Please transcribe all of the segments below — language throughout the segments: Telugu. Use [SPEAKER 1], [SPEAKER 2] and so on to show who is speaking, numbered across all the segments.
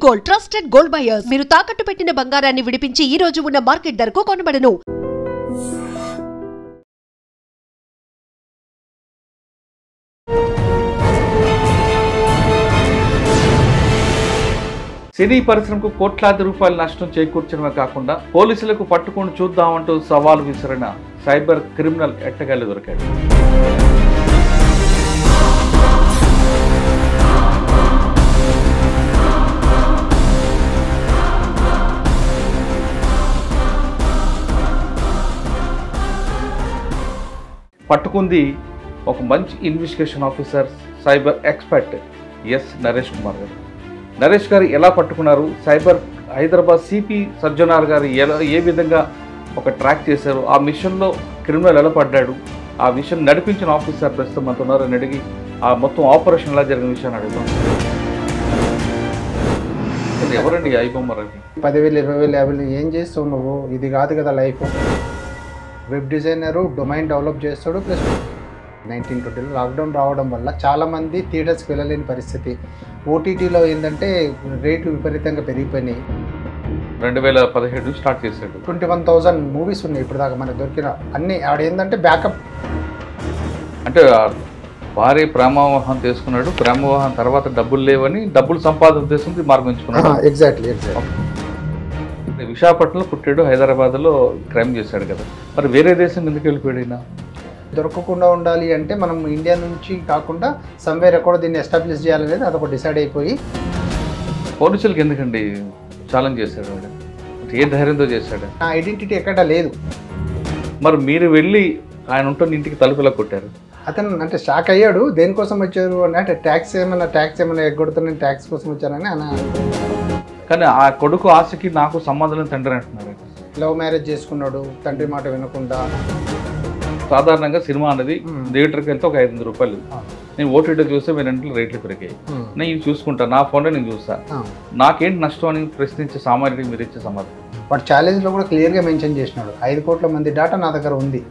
[SPEAKER 1] గోల్డ్ ట్రస్టెడ్ గోల్డ్ బయర్స్ మీరు తాకట్టు పెట్టిన బంగారాన్ని విడిపించి ఈ రోజు ఉన్న మార్కెట్ ధరకు కొనబడను.
[SPEAKER 2] సినీ పరిశ్రమకు కోట్లాది రూపాయల నష్టం చేకూర్చడమే కాకుండా పోలీసులకు పట్టుకొని చూద్దామంటూ సవాల్ విసిరిన సైబర్ క్రిమినల్ ఎట్టగాలి దొరికాడు. పట్టుకుంది ఒక మంచి investigation officer, cyber expert S Naresh Kumar garu. Naresh గారు ఎలా పట్టుకున్నారు, సైబర్ హైదరాబాద్ సిపి సజ్జనార్ గారు ఏ విధంగా ఒక ట్రాక్ చేశారు, ఆ మిషన్లో క్రిమినల్ ఎలా పడ్డాడు, ఆ మిషన్ నడిపించిన ఆఫీసర్ ప్రస్తుతం మనతో ఉన్నారని అడిగి ఆ మొత్తం ఆపరేషన్ ఎలా జరిగిన విషయాన్ని అడుగుతాం. ఎవరండి ఐబొమ్మ రవి?
[SPEAKER 3] 10,000, 20,000, 50,000 ఏం చేస్తావు నువ్వు? ఇది కాదు కదా life. Web designer, domain develop చేస్తాడు. ప్లస్ 1920లో లాక్డౌన్ రావడం వల్ల చాలామంది థియేటర్స్కి వెళ్ళలేని పరిస్థితి. ఓటీటీలో ఏంటంటే రేట్లు విపరీతంగా పెరిగిపోయినాయి.
[SPEAKER 2] 2017 స్టార్ట్ చేశాడు.
[SPEAKER 3] 21,000 మూవీస్ ఉన్నాయి ఇప్పుడు దాకా మనకు దొరికిన అన్నీ. ఆడేంటంటే బ్యాకప్
[SPEAKER 2] అంటే భారీ ప్రేమవివాహం తీసుకున్నాడు. ప్రేమవివాహం తర్వాత డబ్బులు లేవని డబ్బులు సంపాదన తీసుకుని మార్గం ఎంచుకున్నాడు.
[SPEAKER 3] ఎగ్జాక్ట్లీ.
[SPEAKER 2] విశాఖపట్నంలో పుట్టాడు, హైదరాబాద్లో క్రైమ్ చేశాడు కదా, మరి వేరే దేశం ఎందుకు వెళ్ళిపోయాడు?
[SPEAKER 3] దొరకకుండా ఉండాలి అంటే మనం ఇండియా నుంచి కాకుండా సమ్వేర్ ఎక్కడో దీన్ని ఎస్టాబ్లిష్ చేయాలనేది అదొక డిసైడ్ అయిపోయి
[SPEAKER 2] పోలీసులకు ఎందుకండి ఛాలెంజ్ చేశాడు? వాడు ఏ ధైర్యంతో చేశాడు?
[SPEAKER 3] నా ఐడెంటిటీ ఎక్కడా లేదు.
[SPEAKER 2] మరి మీరు వెళ్ళి ఆయన ఉంటున్న ఇంటికి తలుపులా కొట్టారు.
[SPEAKER 3] అతను అంటే షాక్ అయ్యాడు. దేనికోసం వచ్చారు అంటే ట్యాక్స్ ఏమైనా ఎగ్గొడుతున్నాను, ట్యాక్స్ కోసం వచ్చారని ఆయన.
[SPEAKER 2] కానీ ఆ కొడుకు ఆశకి నాకు సంబంధం తండ్రి అంటున్నారు.
[SPEAKER 3] లవ్ మ్యారేజ్ చేసుకున్నాడు, తండ్రి మాట వినకుండా.
[SPEAKER 2] సాధారణంగా సినిమా అనేది థియేటర్కి వెళ్తే ఒక 500 రూపాయలు. నేను ఓటీటీ చూస్తే వీళ్ళంటే రేట్లు పెరిగాయి. నేను ఇవి చూసుకుంటా, నా ఫోన్లో నేను చూస్తా, నాకేంటి నష్టం అని ప్రశ్నించే సామాన్యుడికి మీరు ఇచ్చే సమాధానం?
[SPEAKER 3] వాడు ఛాలెంజ్లో కూడా క్లియర్గా మెన్షన్ చేసినాడు, 5 కోట్ల మంది డేటా నా దగ్గర ఉంది.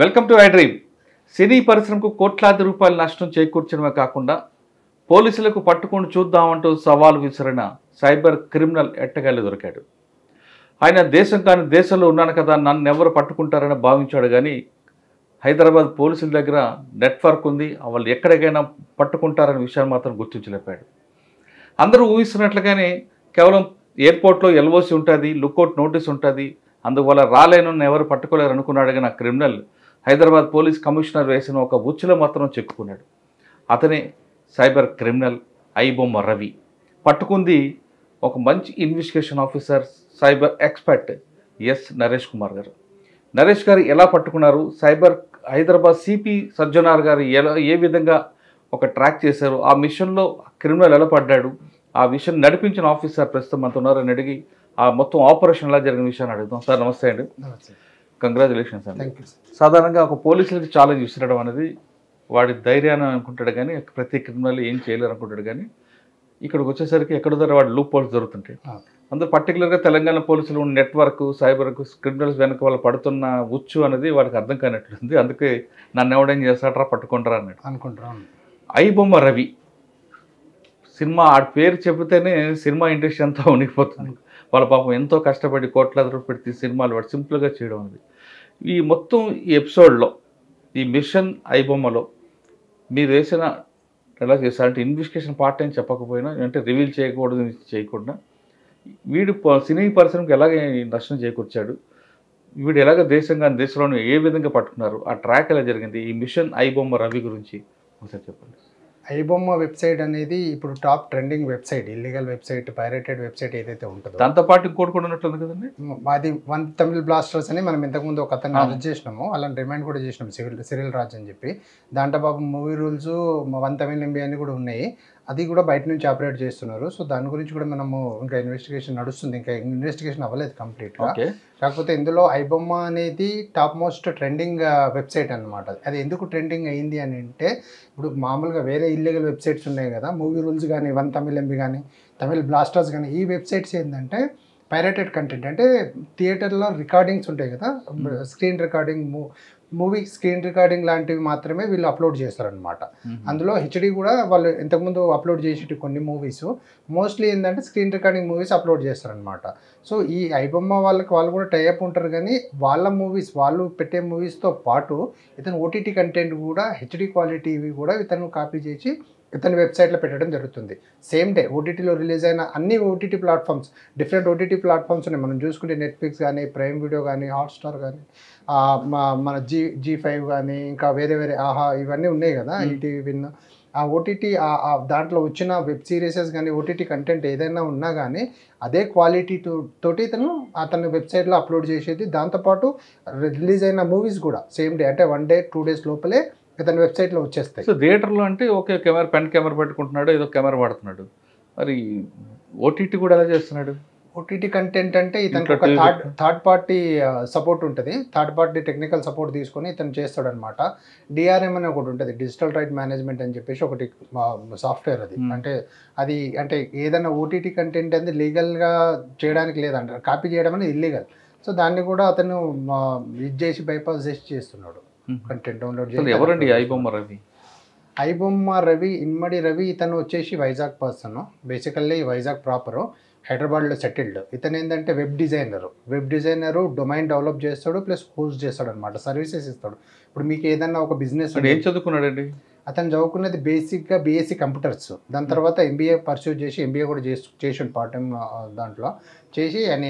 [SPEAKER 2] Welcome to iDream. సినీ పరిశ్రమకు కోట్లాది రూపాయల నష్టం చేకూర్చడమే కాకుండా పోలీసులకు పట్టుకొని చూద్దామంటూ సవాల్ విసిరిన సైబర్ క్రిమినల్ ఎట్టగాలి దొరికాడు. ఆయన దేశం కాని దేశంలో ఉన్నాను కదా, నన్ను ఎవరు పట్టుకుంటారని భావించాడు. కానీ హైదరాబాద్ పోలీసుల దగ్గర నెట్వర్క్ ఉంది, వాళ్ళు ఎక్కడికైనా పట్టుకుంటారనే విషయాన్ని మాత్రం గుర్తించలేపాడు. అందరూ ఊహిస్తున్నట్లుగానే కేవలం ఎయిర్పోర్ట్లో ఎల్ఓసి ఉంటుంది, లుక్అవుట్ నోటీస్ ఉంటుంది, అందువల్ల రాలేను ఎవరు పట్టుకోలేరు అనుకున్నాడు. కానీ ఆ క్రిమినల్ హైదరాబాద్ పోలీస్ కమిషనర్ వేసిన ఒక ఉచ్చులో మాత్రం చెక్కుకున్నాడు. అతనే సైబర్ క్రిమినల్ ఐబొమ్మ రవి. పట్టుకుంది ఒక మంచి investigation officer, cyber expert S Naresh Kumar garu. Naresh గారు ఎలా పట్టుకున్నారు, సైబర్ హైదరాబాద్ సిపి సజ్జనార్ గారు ఏ విధంగా ఒక ట్రాక్ చేశారు, ఆ మిషన్లో క్రిమినల్ ఎలా పడ్డాడు, ఆ మిషన్ నడిపించిన ఆఫీసర్ ప్రస్తుతం మనతో ఉన్నారని అడిగి ఆ మొత్తం ఆపరేషన్ ఎలా జరిగిన విషయాన్ని అడుగుతాం. సార్ నమస్తే అండి. కంగ్రాచులేషన్స్ అండి. సాధారణంగా ఒక పోలీసులకి ఛాలెంజ్ విసిరడం అనేది వాడి ధైర్యాన్ని అనుకుంటాడు, కానీ ప్రతి క్రిమినల్ ఏం చేయలేరు అనుకుంటాడు. కానీ ఇక్కడికి వచ్చేసరికి ఎక్కడో దగ్గర వాడు లూప్ హోల్స్ దొరుకుతుంటాయి. అందులో పర్టికులర్గా తెలంగాణ పోలీసులు ఉన్న నెట్వర్క్, సైబర్ క్రిమినల్స్ వెనక వాళ్ళు పడుతున్న ఉచ్చు అనేది వాడికి అర్థం కానట్లుంది. అందుకే నన్ను ఎవడేం చేస్తాడరా పట్టుకుంటారా అన్నట్టు అనుకుంటారు. ఐబొమ్మ రవి సినిమా ఆ పేరు చెబితేనే సినిమా ఇండస్ట్రీ అంతా ఉనికిపోతుంది. వాళ్ళ పాపం ఎంతో కష్టపడి కోట్లాది రూపాయలు పెట్టి సినిమాలు వాడు సింపుల్గా చేయడం అనేది. ఈ మొత్తం ఈ ఎపిసోడ్లో ఈ మిషన్ ఐబొమ్మలో మీరు వేసిన ఎలా చేశారంటే ఇన్వెస్టిగేషన్ పార్ట్ అని చెప్పకపోయినా, అంటే రివీల్ చేయకూడదు చేయకుండా వీడు సినీ పరిశ్రమకు ఎలాగ నష్టం చేకూర్చాడు, వీడు ఎలాగ దేశంలోనే ఏ విధంగా పట్టుకున్నారు, ఆ ట్రాక్ ఎలా జరిగింది, ఈ మిషన్ ఐబొమ్మ రవి గురించి ఒకసారి చెప్పండి.
[SPEAKER 3] ఐబొమ్మ వెబ్సైట్ అనేది ఇప్పుడు top trending website, illegal website, pirated website ఏదైతే ఉంటుందో
[SPEAKER 2] దాంతో పాటు ఇంకోటి కూడా ఉన్నట్టుంది కదండి.
[SPEAKER 3] అది 1 తమిళ్ బ్లాస్టర్స్ అని మనం ఇంతకుముందు ఒక అతన్ని అరెస్ట్ చేసినాము, అలాంటి రిమైండ్ కూడా చేసినాము, సిరిల్ రాజ్ అని చెప్పి. దాంట్లో పాపం మూవీ రూల్స్ 1 తమిళ్ ఎంబీ అని కూడా ఉన్నాయి. అది కూడా బయట నుంచి ఆపరేట్ చేస్తున్నారు. సో దాని గురించి కూడా మనము ఇంకా ఇన్వెస్టిగేషన్ నడుస్తుంది, ఇంకా ఇన్వెస్టిగేషన్ అవ్వలేదు కంప్లీట్గా. కాకపోతే ఇందులో ఐబొమ్మ అనేది టాప్ మోస్ట్ ట్రెండింగ్ వెబ్సైట్ అనమాట. అది ఎందుకు ట్రెండింగ్ అయింది అని అంటే, ఇప్పుడు మామూలుగా వేరే ఇల్లీగల్ వెబ్సైట్స్ ఉన్నాయి కదా, మూవీ రూల్స్ కానీ 1 తమిళ్ ఎంబీ కానీ తమిళ్ బ్లాస్టర్స్ కానీ, ఈ వెబ్సైట్స్ ఏంటంటే పైరేటెడ్ కంటెంట్, అంటే థియేటర్లో రికార్డింగ్స్ ఉంటాయి కదా, screen recording, movie screen recording లాంటివి మాత్రమే వీళ్ళు అప్లోడ్ చేస్తారనమాట. అందులో హెచ్డి కూడా వాళ్ళు ఇంతకుముందు అప్లోడ్ చేసేటి కొన్ని మూవీస్ మోస్ట్లీ ఏంటంటే స్క్రీన్ రికార్డింగ్ మూవీస్ అప్లోడ్ చేస్తారనమాట. సో ఈ ఐబొమ్మ వాళ్ళు కూడా టైఅప్ ఉంటారు, కానీ వాళ్ళ మూవీస్ వాళ్ళు పెట్టే మూవీస్తో పాటు ఇతను ఓటీటీ కంటెంట్ కూడా హెచ్డి క్వాలిటీవి కూడా ఇతను కాపీ చేసి ఇతని వెబ్సైట్లో పెట్టడం జరుగుతుంది. సేమ్ డే ఓటీటీలో రిలీజ్ అయిన అన్ని OTT platforms, different OTT platforms ఉన్నాయి. మనం చూసుకుంటే నెట్ఫ్లిక్స్ కానీ, ప్రైమ్ వీడియో కానీ, హాట్స్టార్ కానీ, మన G5 కానీ, ఇంకా వేరే ఆహా ఇవన్నీ ఉన్నాయి కదా, ఈటీవీ విన్, ఆ ఓటీటీ దాంట్లో వచ్చిన వెబ్ సిరీసెస్ కానీ ఓటీటీ కంటెంట్ ఏదైనా ఉన్నా కానీ అదే క్వాలిటీ తోటి అతని వెబ్సైట్లో అప్లోడ్ చేసేది. దాంతోపాటు రిలీజ్ అయిన మూవీస్ కూడా సేమ్ డే అంటే 1 డే 2 డేస్ లోపలే ఇతని వెబ్సైట్లో వచ్చేస్తాయి.
[SPEAKER 2] సో థియేటర్లో అంటే ఓకే పెన్ కెమెరా పెట్టుకుంటున్నాడు, ఏదో కెమెరా వాడుతున్నాడు, మరి ఓటీటీ కూడా ఎలా చేస్తున్నాడు?
[SPEAKER 3] ఓటీటీ కంటెంట్ అంటే ఇతనికి ఒక థర్డ్ పార్టీ సపోర్ట్ ఉంటుంది. థర్డ్ పార్టీ టెక్నికల్ సపోర్ట్ తీసుకొని ఇతను చేస్తాడు అనమాట. డిఆర్ఎం అని ఒకటి ఉంటుంది, డిజిటల్ రైట్ మేనేజ్మెంట్ అని చెప్పేసి ఒకటి సాఫ్ట్వేర్. అది అంటే ఏదైనా ఓటీటీ కంటెంట్ అనేది లీగల్గా చేయడానికి లేదంట, కాపీ చేయడం అనేది ఇల్లీగల్. సో దాన్ని కూడా అతను ఇది చేసి బైపాస్ చేసి చేస్తున్నాడు. కంటెంట్ డౌన్లోడ్ చేసి.
[SPEAKER 2] ఎవరండి ఐబొమ్మ రవి?
[SPEAKER 3] ఇన్మడి రవి ఇతను వచ్చేసి Vizag person, basically Vizag proper, హైదరాబాద్లో సెటిల్డ్. ఇతను ఏంటంటే వెబ్ డిజైనరు, డొమైన్ డెవలప్ చేస్తాడు, ప్లస్ హోస్ట్ చేస్తాడు అనమాట, సర్వీసెస్ ఇస్తాడు. ఇప్పుడు మీకు ఏదన్నా ఒక బిజినెస్.
[SPEAKER 2] ఏం చదువుకున్నాడండి?
[SPEAKER 3] అతను చదువుకున్నది బేసిక్గా బీఎస్సీ కంప్యూటర్స్, దాని తర్వాత ఎంబీఏ పర్సూ చేసి ఎంబీఏ కూడా చేసాడు పార్ట్ టైం దాంట్లో చేసి ఆయన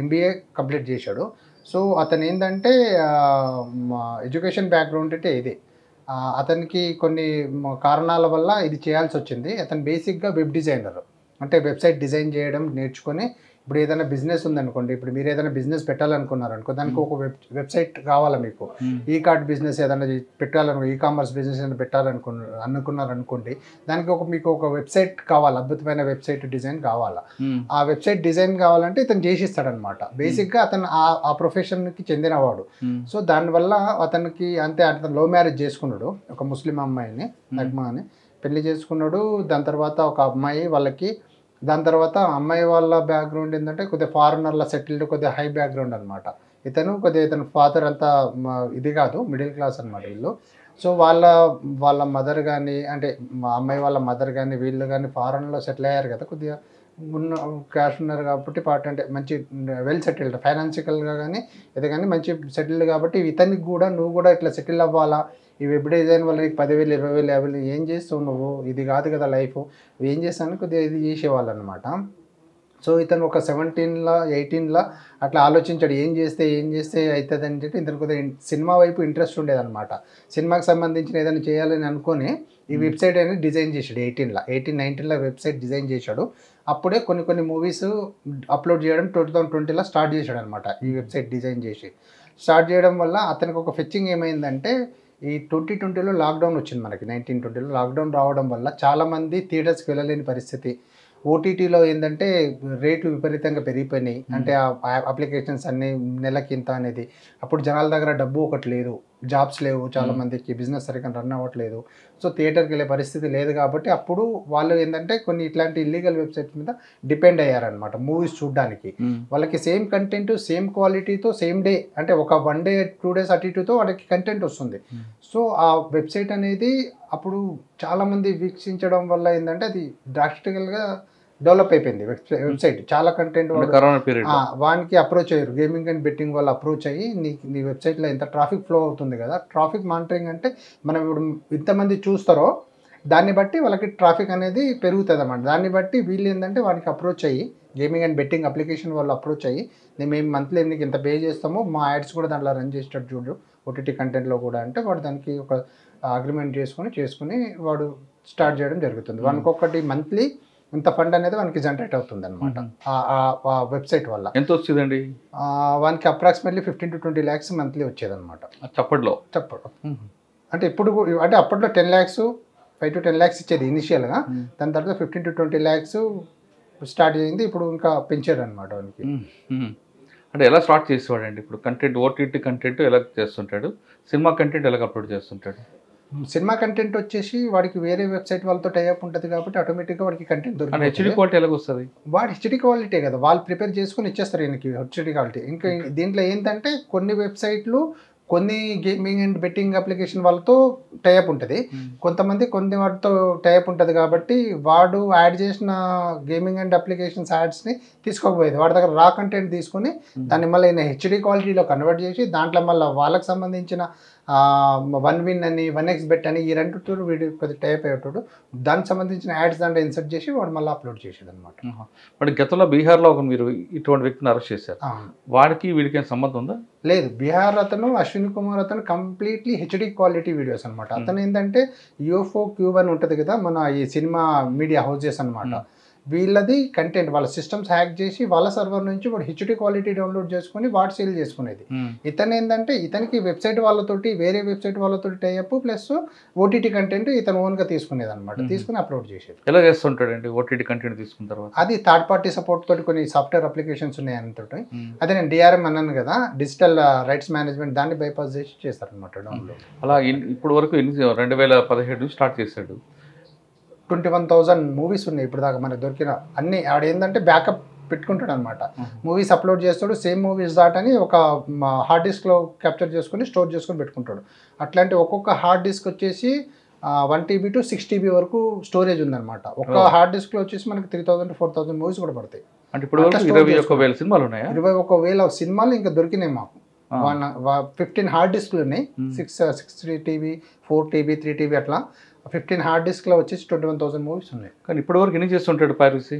[SPEAKER 3] ఎంబీఏ కంప్లీట్ చేశాడు. సో అతను ఏంటంటే ఎడ్యుకేషన్ బ్యాక్గ్రౌండ్ అంటే ఇదే. అతనికి కొన్ని కారణాల వల్ల ఇది చేయాల్సి వచ్చింది. అతను బేసిక్గా వెబ్ డిజైనర్, అంటే వెబ్సైట్ డిజైన్ చేయడం నేర్చుకొని, ఇప్పుడు ఏదైనా బిజినెస్ ఉందనుకోండి, ఇప్పుడు మీరు ఏదైనా బిజినెస్ పెట్టాలనుకున్నారనుకో, దానికి ఒక వెబ్సైట్ కావాలా మీకు, ఈ కార్డ్ బిజినెస్ ఏదైనా పెట్టాలనుకో, ఈ కామర్స్ బిజినెస్ ఏదైనా అనుకున్నారనుకోండి, దానికి మీకు ఒక వెబ్సైట్ కావాలి, అద్భుతమైన వెబ్సైట్ డిజైన్ కావాలా. ఆ వెబ్సైట్ డిజైన్ కావాలంటే ఇతను చేసిస్తాడనమాట. బేసిక్గా అతను ఆ ప్రొఫెషన్కి చెందినవాడు. సో దానివల్ల అతనికి అతను లవ్ మ్యారేజ్ చేసుకున్నాడు, ఒక ముస్లిం అమ్మాయిని, నగ్మా అని పెళ్లి చేసుకున్నాడు. దాని తర్వాత ఒక అమ్మాయి వాళ్ళకి, దాని తర్వాత అమ్మాయి వాళ్ళ బ్యాక్గ్రౌండ్ ఏంటంటే కొద్దిగా ఫారినర్ల సెటిల్డ్, కొద్దిగా హై బ్యాక్గ్రౌండ్ అనమాట. ఇతను ఫాదర్ అంతా ఇది కాదు, మిడిల్ క్లాస్ అనమాట వీళ్ళు. సో వాళ్ళ మదర్ కానీ, అంటే మా అమ్మాయి వాళ్ళ మదర్ కానీ వీళ్ళు కానీ ఫారెన్లో సెటిల్ అయ్యారు కదా, కొద్దిగా క్యాష్ ఉన్నారు కాబట్టి అంటే మంచి వెల్ సెటిల్డ్ ఫైనాన్షియల్గా కానీ ఇది కానీ మంచి సెటిల్డ్ కాబట్టి ఇతనికి కూడా నువ్వు కూడా ఇట్లా సెటిల్ అవ్వాలా, ఈ వెబ్ డిజైన్ వల్ల నీకు 10,000, 20,000, 50,000 ఏం చేస్తావు నువ్వు, ఇది కాదు కదా లైఫ్, ఏం చేస్తాను కొద్దిగా ఇది చేసేవాళ్ళు అనమాట. సో ఇతను ఒక 17ల 18ల అట్లా ఆలోచించాడు, ఏం చేస్తే అవుతుంది అని చెప్పి ఇతను కొద్దిగా సినిమా వైపు ఇంట్రెస్ట్ ఉండేదన్నమాట. సినిమాకి సంబంధించిన ఏదైనా చేయాలని అనుకొని ఈ వెబ్సైట్ అనేది డిజైన్ చేశాడు. 18, 19ల వెబ్సైట్ డిజైన్ చేశాడు. అప్పుడే కొన్ని మూవీస్ అప్లోడ్ చేయడం 2020లో స్టార్ట్ చేశాడు అనమాట. ఈ వెబ్సైట్ డిజైన్ చేసి స్టార్ట్ చేయడం వల్ల అతనికి ఒక ఫెచ్చింగ్ ఏమైందంటే, ఈ 2020లో లాక్డౌన్ వచ్చింది మనకి. 1920లో లాక్డౌన్ రావడం వల్ల చాలామంది థియేటర్స్కి వెళ్ళలేని పరిస్థితి. ఓటీటీలో ఏంటంటే రేట్లు విపరీతంగా పెరిగిపోయినాయి. అంటే ఆ అప్లికేషన్స్ అన్నీ నెలకింత అనేది. అప్పుడు జనాల దగ్గర డబ్బు ఒకటి లేదు, జాబ్స్ లేవు, చాలామందికి బిజినెస్ సరిగ్గా రన్ అవ్వట్లేదు. సో థియేటర్కి వెళ్ళే పరిస్థితి లేదు కాబట్టి అప్పుడు వాళ్ళు ఏంటంటే కొన్ని ఇట్లాంటి ఇల్లీగల్ వెబ్సైట్స్ మీద డిపెండ్ అయ్యారనమాట మూవీస్ చూడడానికి. వాళ్ళకి సేమ్ కంటెంట్, సేమ్ క్వాలిటీతో, సేమ్ డే, అంటే ఒక 1 డే 2 డేస్ అటు ఇటుతో వాళ్ళకి కంటెంట్ వస్తుంది. సో ఆ వెబ్సైట్ అనేది అప్పుడు చాలామంది వీక్షించడం వల్ల ఏంటంటే అది డ్రాస్టికల్గా డెవలప్ అయిపోయింది వెబ్సైట్. చాలా కంటెంట్ వానికి అప్రోచ్ అయ్యారు, గేమింగ్ అండ్ బెట్టింగ్ వాళ్ళు అప్రోచ్ అయ్యి నీ వెబ్సైట్లో ఎంత ట్రాఫిక్ ఫ్లో అవుతుంది కదా, ట్రాఫిక్ మానిటరింగ్ అంటే మనం ఇప్పుడు ఎంతమంది చూస్తారో దాన్ని బట్టి వాళ్ళకి ట్రాఫిక్ అనేది పెరుగుతుంది అన్నమాట. దాన్ని బట్టి వీళ్ళు ఏంటంటే వానికి అప్రోచ్ అయ్యి, గేమింగ్ అండ్ బెట్టింగ్ అప్లికేషన్ వాళ్ళు అప్రోచ్ అయ్యి, మేము మంత్లీ నీకు ఇంత పే చేస్తామో మా యాడ్స్ కూడా దాంట్లో రన్ చేసేటట్టు చూడు ఓటీటీ కంటెంట్లో కూడా అంటే వాడు దానికి ఒక అగ్రిమెంట్ చేసుకుని వాడు స్టార్ట్ చేయడం జరుగుతుంది. వానికి ఒకటి మంత్లీ ఇంత ఫండ్ అనేది వానికి జనరేట్ అవుతుంది అనమాట ఆ వెబ్సైట్ వల్ల.
[SPEAKER 2] ఎంత వచ్చిందండి
[SPEAKER 3] వానికి? అప్రాక్సిమేట్లీ 15 to 20 lakhs మంత్లీ వచ్చేదన్నమాట.
[SPEAKER 2] చప్పట్లో
[SPEAKER 3] అంటే ఇప్పుడు అంటే అప్పట్లో 10 lakhs 5 to 10 lakhs ఇచ్చేది ఇనిషియల్గా. దాని తర్వాత 15 to 20 lakhs స్టార్ట్ అయ్యింది. ఇప్పుడు ఇంకా పెంచారు అనమాట వానికి.
[SPEAKER 2] అంటే ఎలా స్టార్ట్ చేసేవాడండి? ఇప్పుడు కంటెంట్ ఓటీటీ కంటెంట్ ఎలా చేస్తుంటాడు, సినిమా కంటెంట్ ఎలా అప్లోడ్ చేస్తుంటాడు?
[SPEAKER 3] సినిమా కంటెంట్ వచ్చేసి వాడికి వేరే వెబ్సైట్ వాళ్ళతో టైఅప్ ఉంటుంది కాబట్టి ఆటోమేటిక్గా వాడికి కంటెంట్ దొరుకుతుంది.
[SPEAKER 2] హెచ్డి క్వాలిటీ ఎలా వస్తుంది?
[SPEAKER 3] వాడు హెచ్డి క్వాలిటీ కదా, వాళ్ళు ప్రిపేర్ చేసుకుని ఇచ్చేస్తారు ఈయనకి హెచ్డి క్వాలిటీ. ఇంకా దీంట్లో ఏంటంటే కొన్ని వెబ్సైట్లు కొన్ని గేమింగ్ అండ్ బెట్టింగ్ అప్లికేషన్ వాళ్ళతో టైఅప్ ఉంటుంది, కొంతమంది కొన్ని వాటితో టైఅప్ ఉంటుంది. కాబట్టి వాడు యాడ్ చేసిన గేమింగ్ అండ్ అప్లికేషన్స్ యాడ్స్ని తీసుకోకపోయేది, వాడి దగ్గర రా కంటెంట్ తీసుకుని దాన్ని మళ్ళీ హెచ్డి క్వాలిటీలో కన్వర్ట్ చేసి దాంట్లో మళ్ళీ వాళ్ళకి సంబంధించిన 1win అని 1x bet అని ఈ రెండు వీడియో కొద్దిగా టైప్ అయ్యేటోడు దానికి సంబంధించిన యాడ్స్ దాంట్లో ఇన్సర్ట్ చేసి వాడు మళ్ళీ అప్లోడ్ చేసేది అనమాట.
[SPEAKER 2] మరి గతంలో బీహార్లో ఒక మీరు ఇటువంటి వ్యక్తిని అరెస్ట్ చేశారు, వాడికి వీడికి సంబంధం ఉందా?
[SPEAKER 3] లేదు, బీహార్ అతను అశ్విని కుమార్ అతను కంప్లీట్లీ హెచ్డి క్వాలిటీ వీడియోస్ అనమాట. అతను ఏంటంటే యూఎఫ్ఓ క్యూబ్ అని ఉంటుంది కదా మన ఈ సినిమా మీడియా హౌసెస్ అనమాట, వీళ్ళది కంటెంట్ వాళ్ళ సిస్టమ్స్ హ్యాక్ చేసి వాళ్ళ సర్వర్ నుంచి వాడు హెచ్డి క్వాలిటీ డౌన్లోడ్ చేసుకుని వాడు సేల్ చేసుకునేది. ఇతను ఏంటంటే ఇతనికి వెబ్సైట్ వాళ్ళతోటి వేరే వెబ్సైట్ వాళ్ళతోటి టైఅప్ ప్లస్ ఓటీటీ కంటెంట్ ఇతను ఓన్గా తీసుకునేది అనమాట, తీసుకుని అప్లోడ్ చేసేది.
[SPEAKER 2] ఎలా చేస్తుంటాడండి ఓటీటీ కంటెంట్ తీసుకున్న తర్వాత?
[SPEAKER 3] అది థర్డ్ పార్టీ సపోర్ట్ తోటి కొన్ని సాఫ్ట్వేర్ అప్లికేషన్స్ ఉన్నాయి అంతటి. అదే నేను డిఆర్ఎం అన్నాను కదా, డిజిటల్ రైట్స్ మేనేజ్మెంట్, దాన్ని బైపాస్ చేసి చేస్తారనమాట డౌన్లోడ్.
[SPEAKER 2] అలా ఇప్పుడు వరకు 2017 నుంచి స్టార్ట్ చేశాడు.
[SPEAKER 3] 21,000 మూవీస్ ఉన్నాయి ఇప్పుడు దాకా మనకు దొరికిన అన్ని. ఆడ ఏంటంటే బ్యాకప్ పెట్టుకుంటాడు అనమాట, మూవీస్ అప్లోడ్ చేస్తాడు, సేమ్ మూవీస్ దాటని ఒక హార్డ్ డిస్క్లో క్యాప్చర్ చేసుకుని స్టోర్ చేసుకొని పెట్టుకుంటాడు. అట్లాంటి ఒక్కొక్క హార్డ్ డిస్క్ వచ్చేసి 1 TB to 6 TB వరకు స్టోరేజ్ ఉందన్నమాట. ఒక హార్డ్ డిస్క్లో వచ్చేసి మనకి 3,000 to 4,000 మూవీస్ కూడా పడతాయి.
[SPEAKER 2] అంటే ఇప్పుడు 21,000 సినిమాలు ఉన్నాయా?
[SPEAKER 3] 21,000 సినిమాలు ఇంకా దొరికినాయి మాకు. 15 హార్డ్ డిస్క్లు ఉన్నాయి, 6 TB 4 TB 3 TB అట్లా 15 హార్డ్ డిస్క్లో వచ్చేసి 21,000 మూవీస్ ఉన్నాయి.
[SPEAKER 2] కానీ ఇప్పటి వరకు ఎన్ని చేస్తుంటాడు పైరసీ?